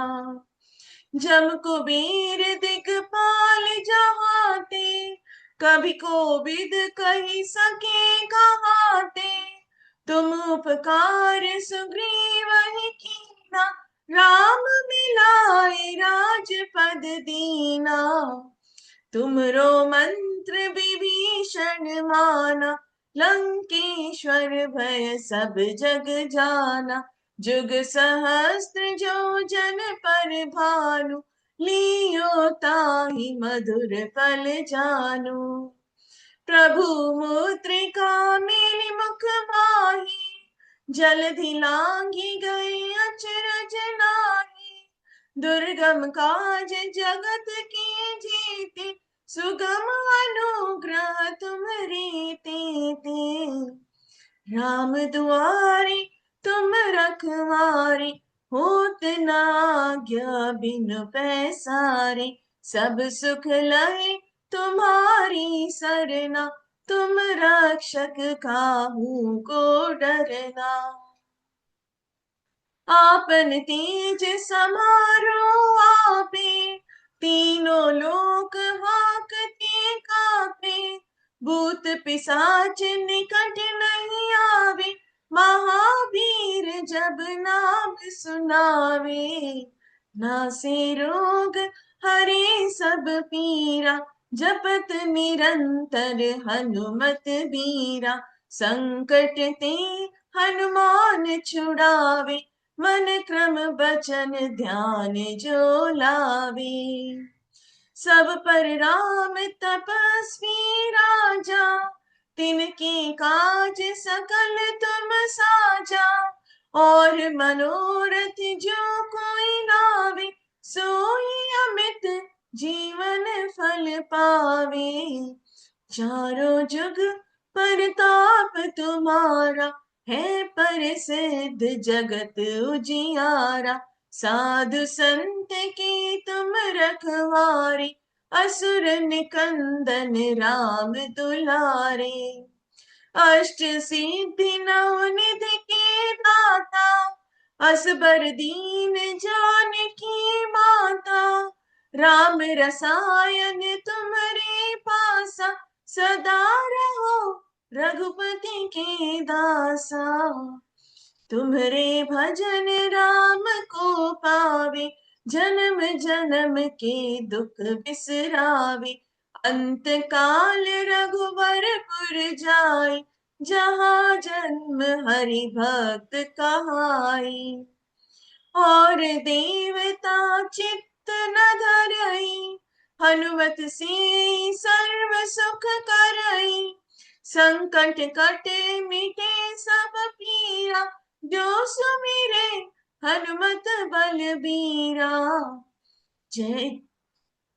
जम कुबेर दिगपाल जहाते, कभी कोविद कही सके कहाते। तुम उपकार सुग्रीवहि कीना, राम मिलाए राजपद दीना। तुमरो मंत्र विभीषण माना, लंकेश्वर भय सब जग जाना। जुग सहस्त्र जो जन पर भानु, लियो ताहि मधुर पल जानु। प्रभु मुद्रिका मेलि मुख माहि, जलधि लांघि गए अचरज नाही। दुर्गम काज जगत के जेते, सुगम अनुग्रह तुम्हरे तेते। राम दुआरे तुम रखवारे, होत न आज्ञा बिनु पैसारे। सब सुख लहे तुम्हारी सरना, तुम रक्षक काहू को डरना। आपन तेज समारो आपे, तीनों लोक हाकते कापे। भूत पिशाच निकट नहीं आवे, महावीर जब नाम सुनावे। नासे रोग हरे सब पीरा, जपत निरंतर हनुमत बीरा। संकट ते हनुमान छुड़ावे, मन क्रम बचन ध्यान जो लावे। सब पर राम तपस्वी राजा, तिनके काज सकल तुम साजा। और मनोरथ जो कोई लावे, सोई अमित जीवन फल पावे। चारों जुग परताप तुम्हारा, है प्रसिद्ध जगत उजियारा। साधु संत की तुम रखवारे, असुर निकंदन राम दुलारे। अष्ट सिद्धि नव निधि के दाता, असबर दीन जानकी माता। राम रसायन तुम्हारे पासा, सदा रहो रघुपति के दासा। तुम्हारे भजन राम को पावे, जन्म जन्म के दुख बिसरावे। अंत काल रघुवरपुर जाय, जहाँ जन्म हरि भक्त कहाई। और देवता चित्त न धरई, हनुमत से सर्व सुख करई। संकट कटे मिटे सब पीरा, जो सुमिरे हनुमत बलबीरा। जय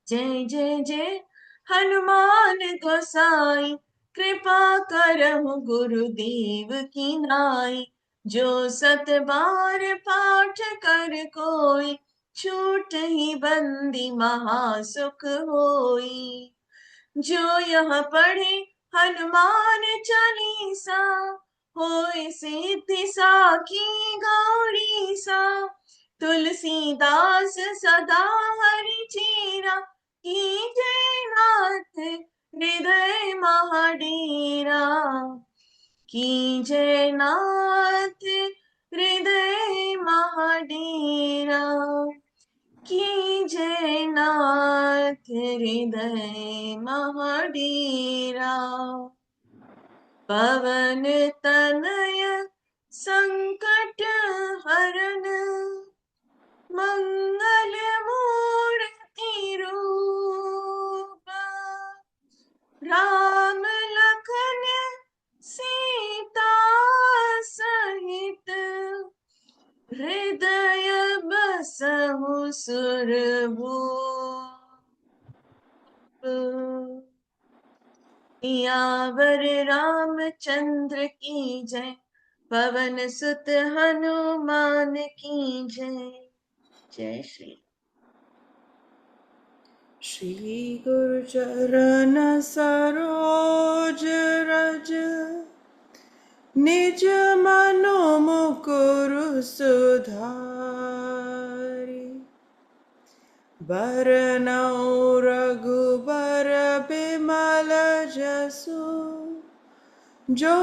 जय जय जय हनुमान गोसाई, कृपा करहु गुरुदेव की नाई। जो सत बार पाठ कर कोई, छूट ही बंदी महासुख होई। जो यह पढ़े हनुमान चालीसा, होय सिद्धि साखी गौरी सा। तुलसीदास सदा हरि चेरा, कीजय नाथ हृदय महाडेरा। कीजय नाथ हृदय महाडेरा। कीजय नाथ हृदय महाडेरा। पवन तनय संकट हरन, मंगल मूर्ति रूप। राम लखन सीता सहित, हृदय बसहु सुरभूप। सियावर रामचंद्र की जय, पवन सुत हनुमान की जय। जय श्री श्री गुरु चरण सरोज रज, निज मनो मुकुरु सुधारि। बरनउँ रघुबर बिमल जसु, जो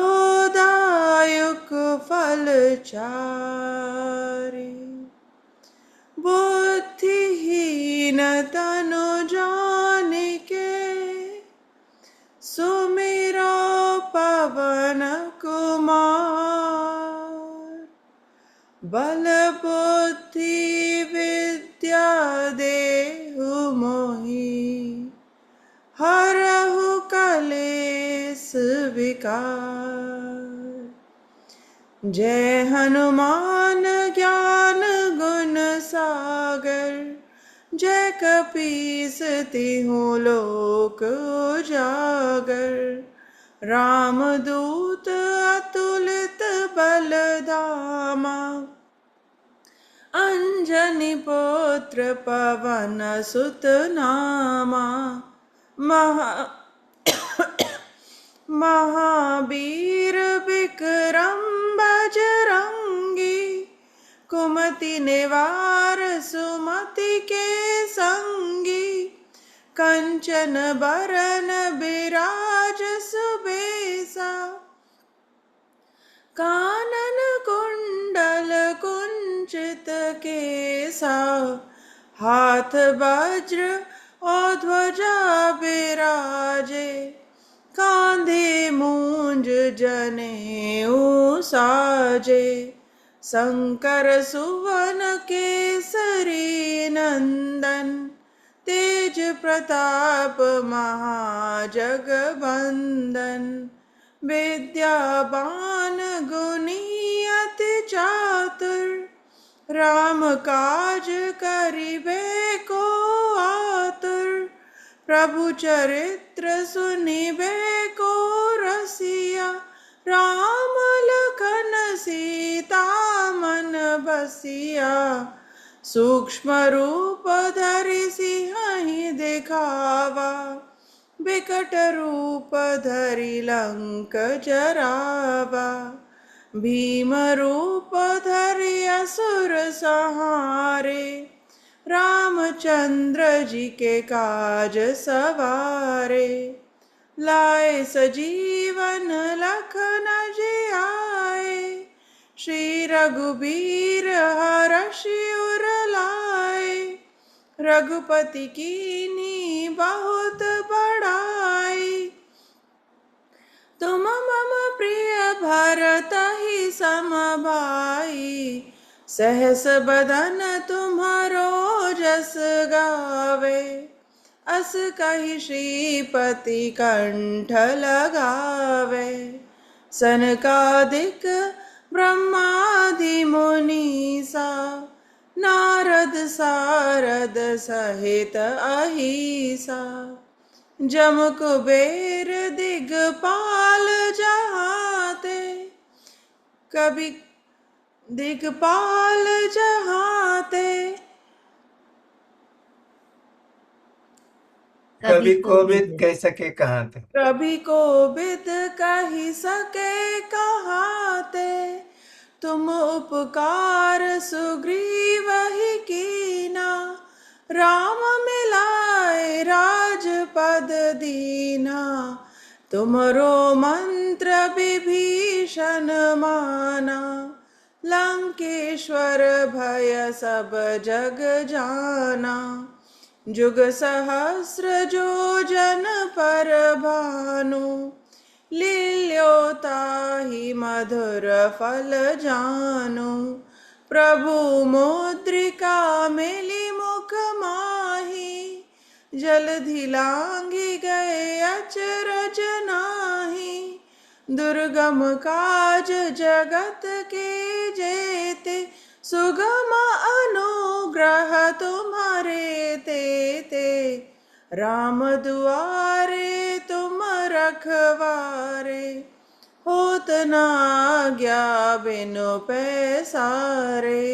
दायक फल चारि। बुद्धिहीन तनु जानिके, सुमिरो पवन कुमार। बल बुद्धि विद्या देहु मोहि, हरहु कलेस विकार। जय हनुमान ज्ञान गुण सागर, जय कपीस तिहु लोक उजागर। रामदूत अतुलित बल धामा, अंजनी पुत्र पवन सुत नामा। महावीर विक्रम बजरंगी, कुमति निवार सुमति के संगी। कंचन बरन बिराज सुबेसा, कानन कुंडल कुंचित केसा। हाथ वज्र और ध्वजा बिराजे, कांधे मूंज जनेऊ साजे। शंकर सुवन केसरी नंदन, तेज प्रताप महाजगबंदन। विद्यावान गुणी अति चातुर, राम काज करिबे को आतुर। प्रभु चरित्र सुनिबे को रसिया, राम लखन सीता मन बसिया। सूक्ष्म रूप धरि सिंहि दिखावा, बिकट रूप धरि लंक जरावा। भीम रूप धरि असुर संहारे, रामचंद्र जी के काज सवारे। लाए सजीवन लखन जियाए, श्री रघुबीर हरषि उर लाए। रघुपति कीन्ही बहुत बड़ाई, तुम मम प्रिय भरतहि सम भाई। सहस बदन तुम्हारो जस गावे, अस कहि श्रीपति कंठ लगावे। सनकादिक ब्रह्मादि मुनीसा, नारद सारद सहित अहिसा। जम कुबेर दिगपाल जहाते, कभी दिगपाल जहाते। कभी कोविद कह सके कहाँ थे। कभी को बिद कही सके कहाते। तुम उपकार सुग्रीव ही कीना, राम मिलाए राजपद दीना। तुमरो मंत्र विभीषण माना, लंकेश्वर भय सब जग जाना। जुग सहस्र जो जन पर भानु, लील्योताहि मधुर फल जानु। प्रभु मुद्रिका मिली मुख माही, जलधि लांघि गए अचरज नाही। दुर्गम काज जगत के जेते, सुगम अनुग्रह तुम्हारे तेते। राम दुआरे तुम रखवारे, होत न आज्ञा बिनु पैसारे।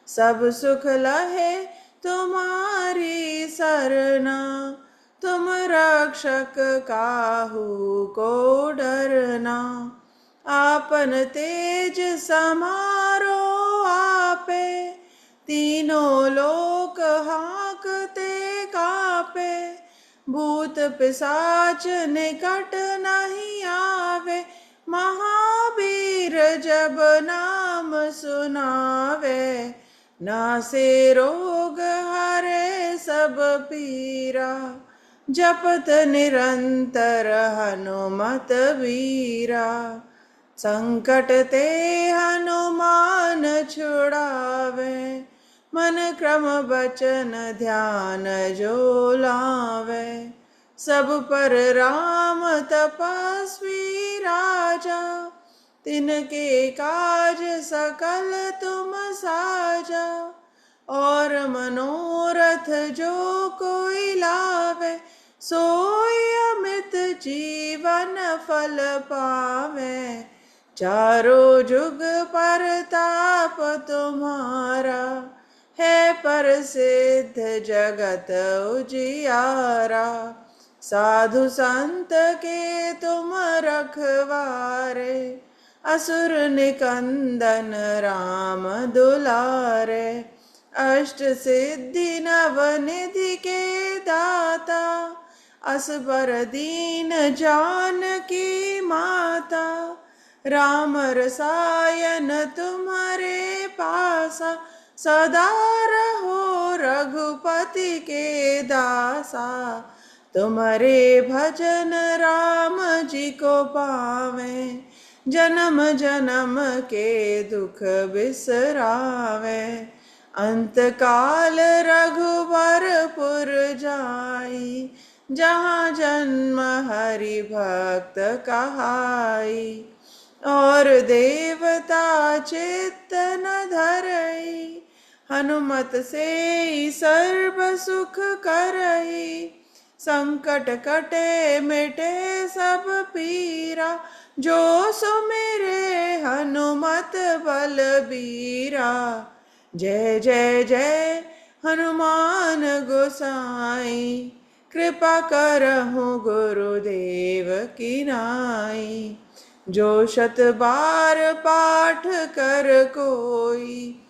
सब सुख लहे तुम्हारी सरना, तुम रक्षक काहू को डरना। आपन तेज समारो आपे, तीनों लोक हांकते कापे। भूत पिशाच निकट नहीं आवे, महावीर जब नाम सुनावे। नासे रोग हरे सब पीरा, जपत निरंतर हनुमत वीरा। संकट ते हनुमान छुड़ावे, मन क्रम बचन ध्यान जो लावे। सब पर राम तपस्वी राजा, तिनके काज सकल तुम साजा। और मनोरथ जो कोई लावे, सोई अमित जीवन फल पावे। चारों जुग परताप तुम्हारा, है प्रसिद्ध जगत उजियारा। साधु संत के तुम रखवारे, असुर निकंदन राम दुलारे। अष्ट सिद्धि नवनिधि के दाता, असबर दीन जानकी माता। राम रसायन तुम्हारे पासा, सदा रहो रघुपति के दासा, तुम्हारे भजन राम जी को पावे, जन्म जन्म के दुख बिसरावे। अंत काल रघुबरपुर जाई, जहाँ जन्म हरि भक्त कहाई। और देवता चित्त न धरई, हनुमत से सर्व सुख करई। संकट कटे मिटे सब पीरा, जो सुमिरे हनुमत बलबीरा। जय जय जय हनुमान गोसाई, कृपा करहु गुरुदेव की नाई। जो शत बार पाठ कर कोई,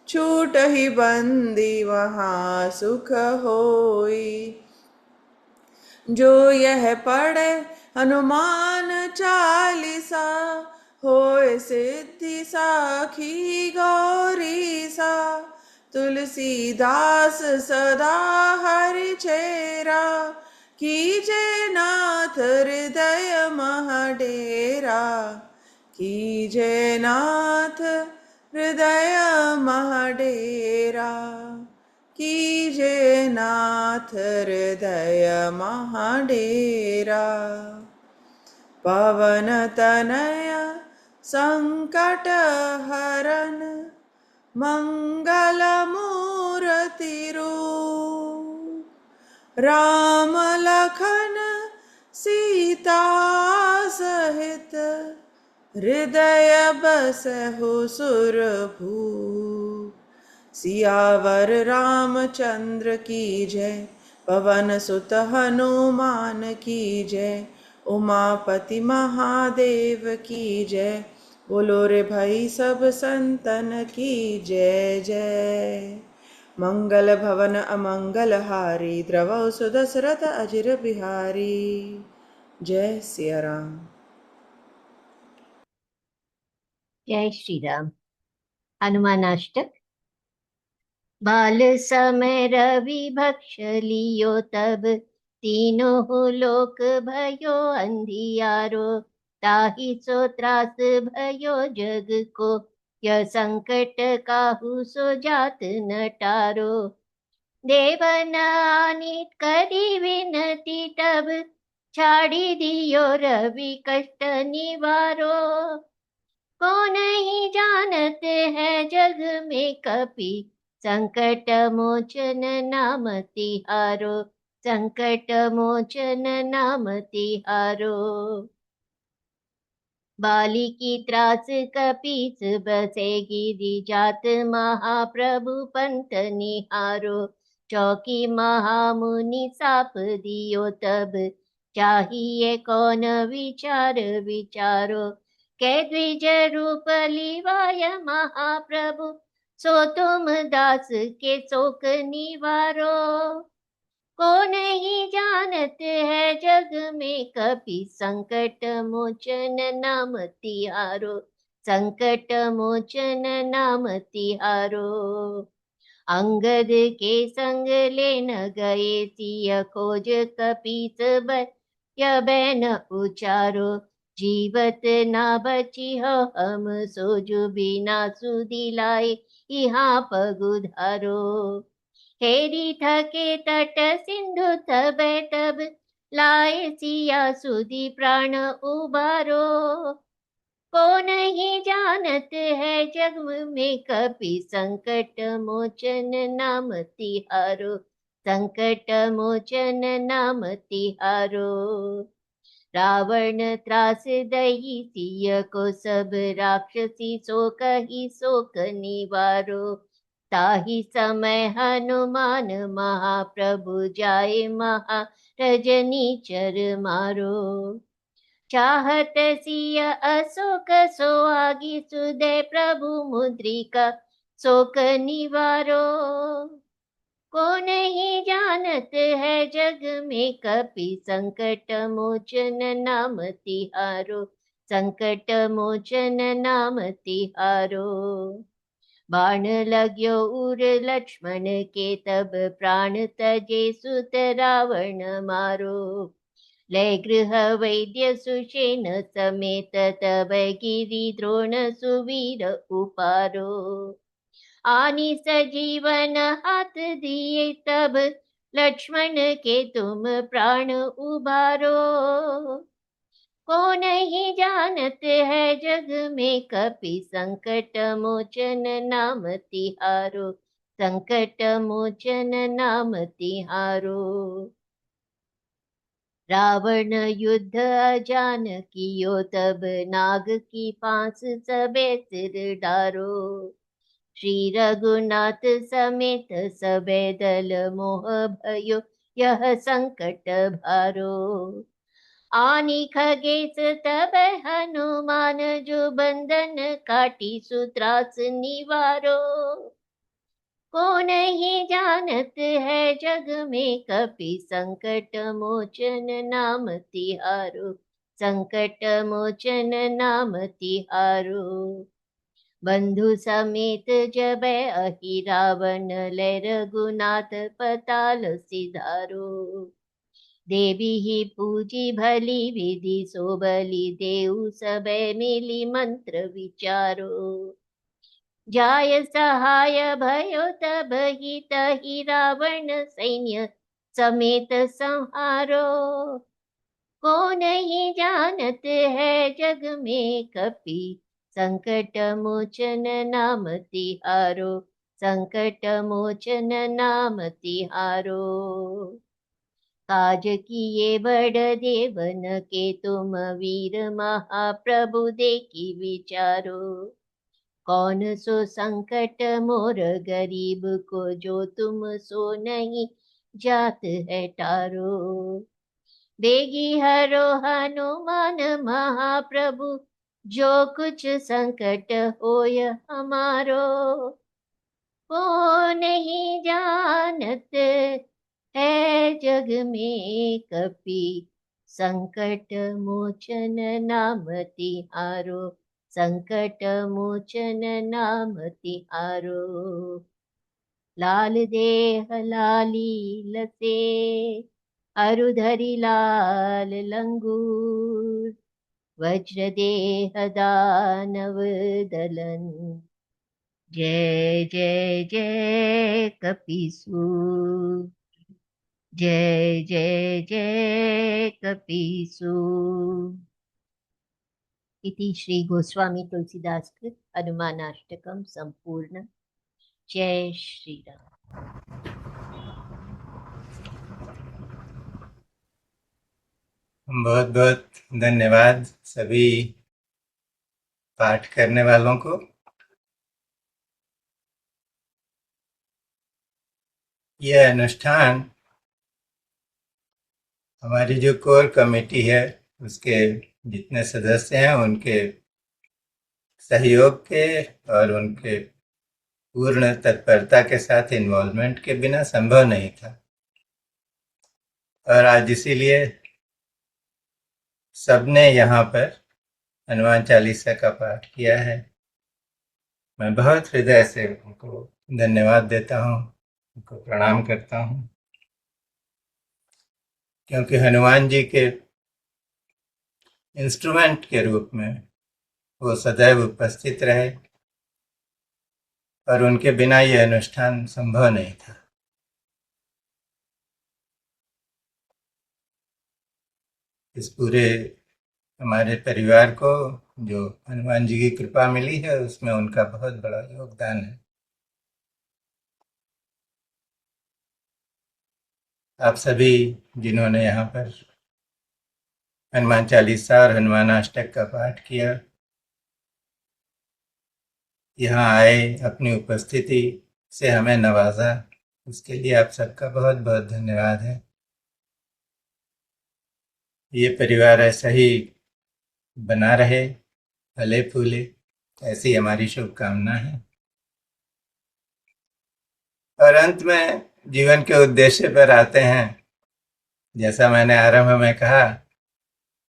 छूट ही बंदी वहाँ सुख होई। जो यह पढ़े हनुमान चालीसा, होए सिद्धि साखी गौरीसा। तुलसीदास सदा हरि चेरा, कीजे नाथ हृदय मह डेरा। कीजे नाथ हृदय मह डेरा, कीजे नाथ हृदय मह डेरा। पवन तनय संकट हरन, मंगल मूर्ति रूप। राम लखन सीता सहित, हृदय बसहु सुरभूप। सियावर रामचंद्र की जय, पवन सुत हनुमान की जय। उमापति महादेव की जय, बोलो रे भाई सब संतन की जय जय। मंगल भवन अमंगल हारी, द्रवौ सुदशरथ अजिर बिहारी। जय सिया राम। जय श्री राम। हनुमानाष्टक। बाल समय रवि भक्ष लियो तब, तीनों लोक भयो अंधियारो। ताहि सो त्रास भयो जग को, यह संकट काहू सो जात न टारो। देवन आनीत करी विनती तब, छाड़ी दियो रवि कष्ट निवारो। को नहीं जानत है जग में कपि, संकट मोचन नाम तिहारो। संकट मोचन नाम तिहारो। बाली की त्रास कपीस बसे गिरि जात, महाप्रभु पंत निहारो। चौकी महामुनि साप दियो तब, चाहिए कौन विचार विचारो। कै द्विज रूप लिवाय महाप्रभु, सो तुम दास के शोक निवारो। को नहीं जानत है जग में कपि, संकट मोचन नाम तिहारो। संकट मोचन नाम तिहारो। अंगद के संग लेन गए सिय खोज, कपीस भय बैन उचारो। जीवत ना बची हो हम सोजु, बिना सुधि लाए यहाँ पगुधारो। हेरी थके तट सिंधु तब तब, लाए सिया सुधि प्राण उबारो। को नहीं जानत है जग में कपि, संकट मोचन नाम तिहारो। संकट मोचन नाम तिहारो। रावण त्रास दही सिय को, सब राक्षसी सो कही शोक निवारो। ताहि समय हनुमान महाप्रभु जाए, महा रजनी चर मारो। चाहत सिय अशोक सो आगी, सुदय प्रभु मुद्रिका शोक निवारो। को नहीं जानत है जग में कपि, संकट मोचन नाम तिहारो। संकट मोचन नाम तिहारो। बाण लाग्यो उर लक्ष्मण के तब प्राण तजे सुत रावण मारो लय गृह वैद्य सुषेण समेत तब गिरि द्रोण सुवीर उपारो आनी सजीवन हाथ दिए तब लक्ष्मण के तुम प्राण उबारो को नहीं जानत है जग में कपि संकट मोचन नाम तिहारो संकट मोचन नाम तिहारो रावण युद्ध अजान कियो तब नाग की फांस सबे सिर डारो श्री रघुनाथ समेत सबे दल मोह भयो यह संकट भारो आनी खगेश तब हनुमान जो बंधन काटी सूत्रास निवारो को नहीं जानत है जग में कपि संकट मोचन नाम तिहारो संकट मोचन नाम तिहारो बंधु समेत जब अहि रावण लय रघुनाथ पताल सिधारो देवी ही पूजी भली विधि सो बलि देऊ सबे मिली मंत्र विचारो जाय सहाय भयो तब ही तहि रावण सैन्य समेत संहारो को नहीं जानत है जग में कपि संकट मोचन नाम तिहारो संकट मोचन नाम तिहारो काज किए बड़ देवन के तुम वीर महाप्रभु देखी विचारो कौन सो संकट मोर गरीब को जो तुम सो नहीं जात है टारो देगी हरो हनुमान महाप्रभु जो कुछ संकट होय हमारो को नहीं जानत है जग में कपि संकट मोचन नाम तिहारो संकट मोचन नाम तिहारो लाल देह लाली लसे अरुधरि लाल लंगूर वज्र देह दानव दलन जय जय जय कपीसूर जय जय जय कपीसूर इति श्री गोस्वामी तुलसीदास कृत हनुमानाष्टकम संपूर्ण। जय श्री राम। बहुत बहुत धन्यवाद सभी पाठ करने वालों को। यह अनुष्ठान हमारी जो कोर कमेटी है उसके जितने सदस्य हैं उनके सहयोग के और उनके पूर्ण तत्परता के साथ इन्वॉल्वमेंट के बिना संभव नहीं था, और आज इसीलिए सबने यहाँ पर हनुमान चालीसा का पाठ किया है। मैं बहुत हृदय से उनको धन्यवाद देता हूँ, उनको प्रणाम करता हूँ, क्योंकि हनुमान जी के इंस्ट्रूमेंट के रूप में वो सदैव उपस्थित रहे और उनके बिना यह अनुष्ठान संभव नहीं था। इस पूरे हमारे परिवार को जो हनुमान जी की कृपा मिली है उसमें उनका बहुत बड़ा योगदान है। आप सभी जिन्होंने यहाँ पर हनुमान चालीसा और हनुमान अष्टक का पाठ किया, यहाँ आए, अपनी उपस्थिति से हमें नवाजा, उसके लिए आप सबका बहुत बहुत धन्यवाद है। ये परिवार ऐसा ही बना रहे, फले फूले, ऐसी हमारी शुभकामना है। और अंत में जीवन के उद्देश्य पर आते हैं। जैसा मैंने आरंभ में कहा,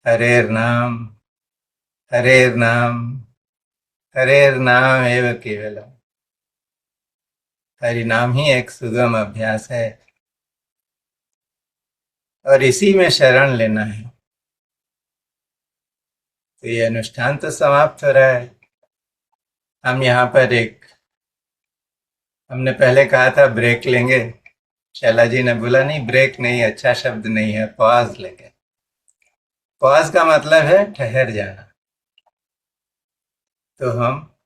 हरेर नाम हरेर नाम हरेर नाम एव केवलम। हरि नाम ही एक सुगम अभ्यास है और इसी में शरण लेना है। तो ये अनुष्ठान तो समाप्त हो रहा है। हम यहाँ पर हमने पहले कहा था ब्रेक लेंगे, शैला जी ने बोला नहीं ब्रेक नहीं, अच्छा शब्द नहीं है, पॉज लेंगे। पॉज का मतलब है ठहर जाना, तो हम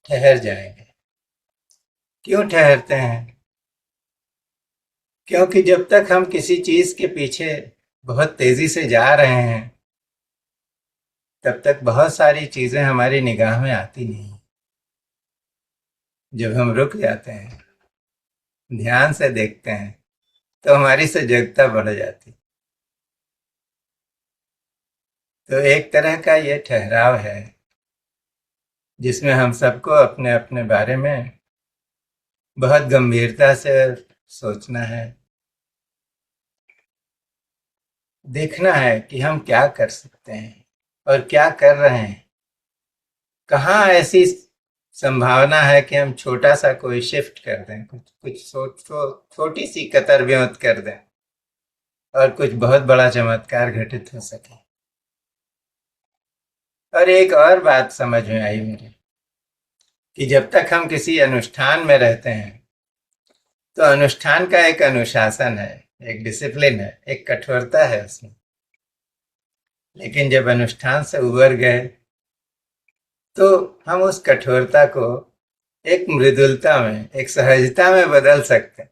ठहर जाएंगे। क्यों ठहरते हैं? क्योंकि जब तक हम किसी चीज के पीछे बहुत तेजी से जा रहे हैं तब तक बहुत सारी चीजें हमारी निगाह में आती नहीं। जब हम रुक जाते हैं, ध्यान से देखते हैं, तो हमारी सजगता बढ़ जाती। तो एक तरह का ये ठहराव है जिसमें हम सबको अपने अपने बारे में बहुत गंभीरता से सोचना है, देखना है कि हम क्या कर सकते हैं और क्या कर रहे हैं। कहाँ ऐसी संभावना है कि हम छोटा सा कोई शिफ्ट कर दें, कुछ छोटी सी कतर ब्योंत कर दें और कुछ बहुत बड़ा चमत्कार घटित हो सके। और एक और बात समझ में आई मेरे, कि जब तक हम किसी अनुष्ठान में रहते हैं तो अनुष्ठान का एक अनुशासन है, एक डिसिप्लिन है, एक कठोरता है उसमें। लेकिन जब अनुष्ठान से उबर गए तो हम उस कठोरता को एक मृदुलता में, एक सहजता में बदल सकते हैं।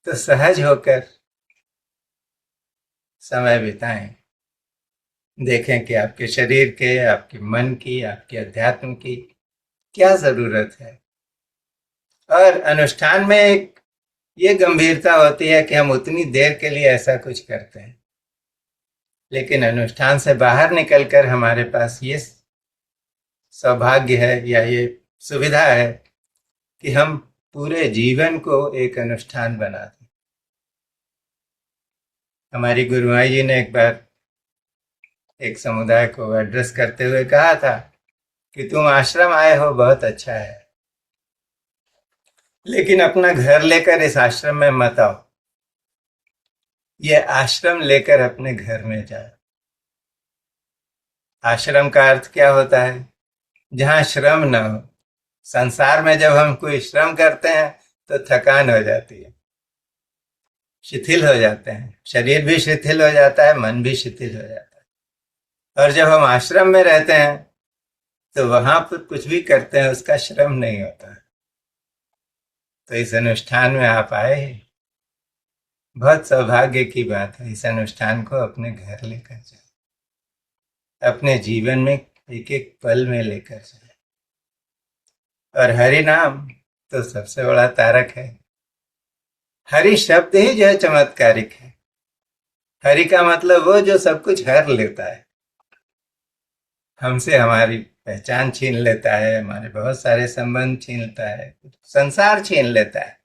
तो सहज होकर समय बिताएं, देखें कि आपके शरीर के, आपके मन की, आपके अध्यात्म की क्या जरूरत है। और अनुष्ठान में एक ये गंभीरता होती है कि हम उतनी देर के लिए ऐसा कुछ करते हैं, लेकिन अनुष्ठान से बाहर निकलकर हमारे पास ये सौभाग्य है या ये सुविधा है कि हम पूरे जीवन को एक अनुष्ठान बना दें। हमारी गुरुमाई जी ने एक बार एक समुदाय को एड्रेस करते हुए कहा था कि तुम आश्रम आए हो बहुत अच्छा है, लेकिन अपना घर लेकर इस आश्रम में मत आओ। ये आश्रम लेकर अपने घर में जाओ। आश्रम का अर्थ क्या होता है? जहां श्रम न हो। संसार में जब हम कोई श्रम करते हैं तो थकान हो जाती है, शिथिल हो जाते हैं, शरीर भी शिथिल हो जाता है, मन भी शिथिल हो जाता है। और जब हम आश्रम में रहते हैं तो वहां पर कुछ भी करते हैं उसका श्रम नहीं होता। तो इस अनुष्ठान में आप आए, बहुत सौभाग्य की बात है। इस अनुष्ठान को अपने घर लेकर जाए, अपने जीवन में एक एक पल में लेकर जाए। और हरि नाम तो सबसे बड़ा तारक है। हरि शब्द ही जो है चमत्कारिक है। हरि का मतलब वो जो सब कुछ हर लेता है, हमसे हमारी पहचान छीन लेता है, हमारे बहुत सारे संबंध छीनता है, संसार छीन लेता है।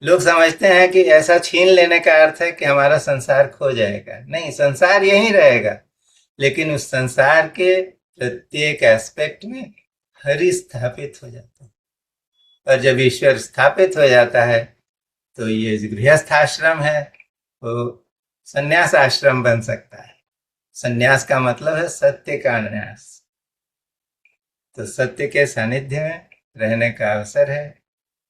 लोग समझते हैं कि ऐसा छीन लेने का अर्थ है कि हमारा संसार खो जाएगा। नहीं, संसार यहीं रहेगा, लेकिन उस संसार के प्रत्येक एस्पेक्ट में हरि स्थापित हो जाता है। और जब ईश्वर स्थापित हो जाता है तो ये गृहस्थ आश्रम है वो संन्यास आश्रम बन सकता है। संन्यास का मतलब है सत्य का न्यास। तो सत्य के सानिध्य में रहने का अवसर है,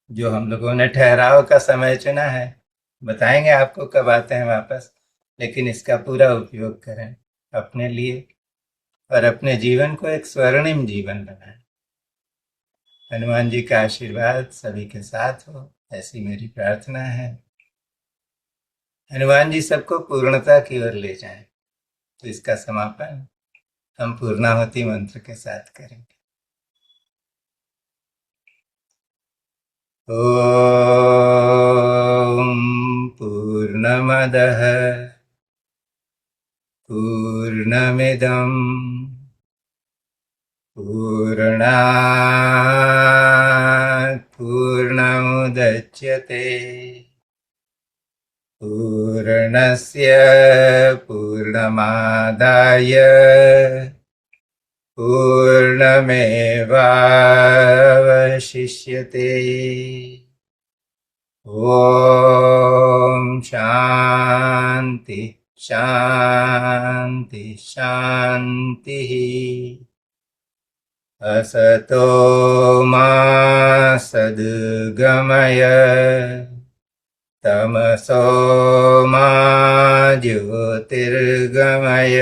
जो हम लोगों ने ठहराव का समय चुना है। बताएंगे आपको कब आते हैं वापस, लेकिन इसका पूरा उपयोग करें अपने लिए और अपने जीवन को एक स्वर्णिम जीवन बनाएं। हनुमान जी का आशीर्वाद सभी के साथ हो, ऐसी मेरी प्रार्थना है। हनुमान जी सबको पूर्णता की ओर ले जाएं। तो इसका समापन हम पूर्णाहुति मंत्र के साथ करेंगे। ओम पूर्णमदः पूर्णमिदं पूर्णात् पूर्णमुदच्यते पूर्णस्य पूर्णमादाय पूर्णमेवावशिष्यते। शिष्यते। ॐ शान्ति शान्ति शान्तिः। असतो मा सद्गमय तमसो मा ज्योतिर्गमय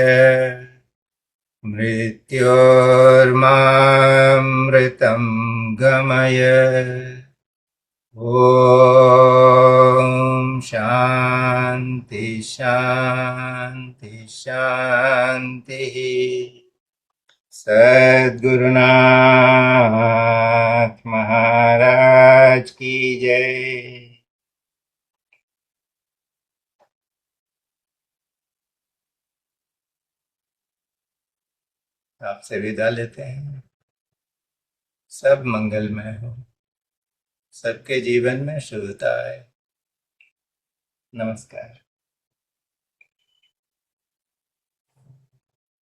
मृत्योर्मामृतं गमय। ॐ शान्ति शान्ति शान्तिः। सद्गुरुनाथ महाराज की जय। आपसे विदा लेते हैं। सब मंगलमय हो, सबके जीवन में शुभता आए। नमस्कार।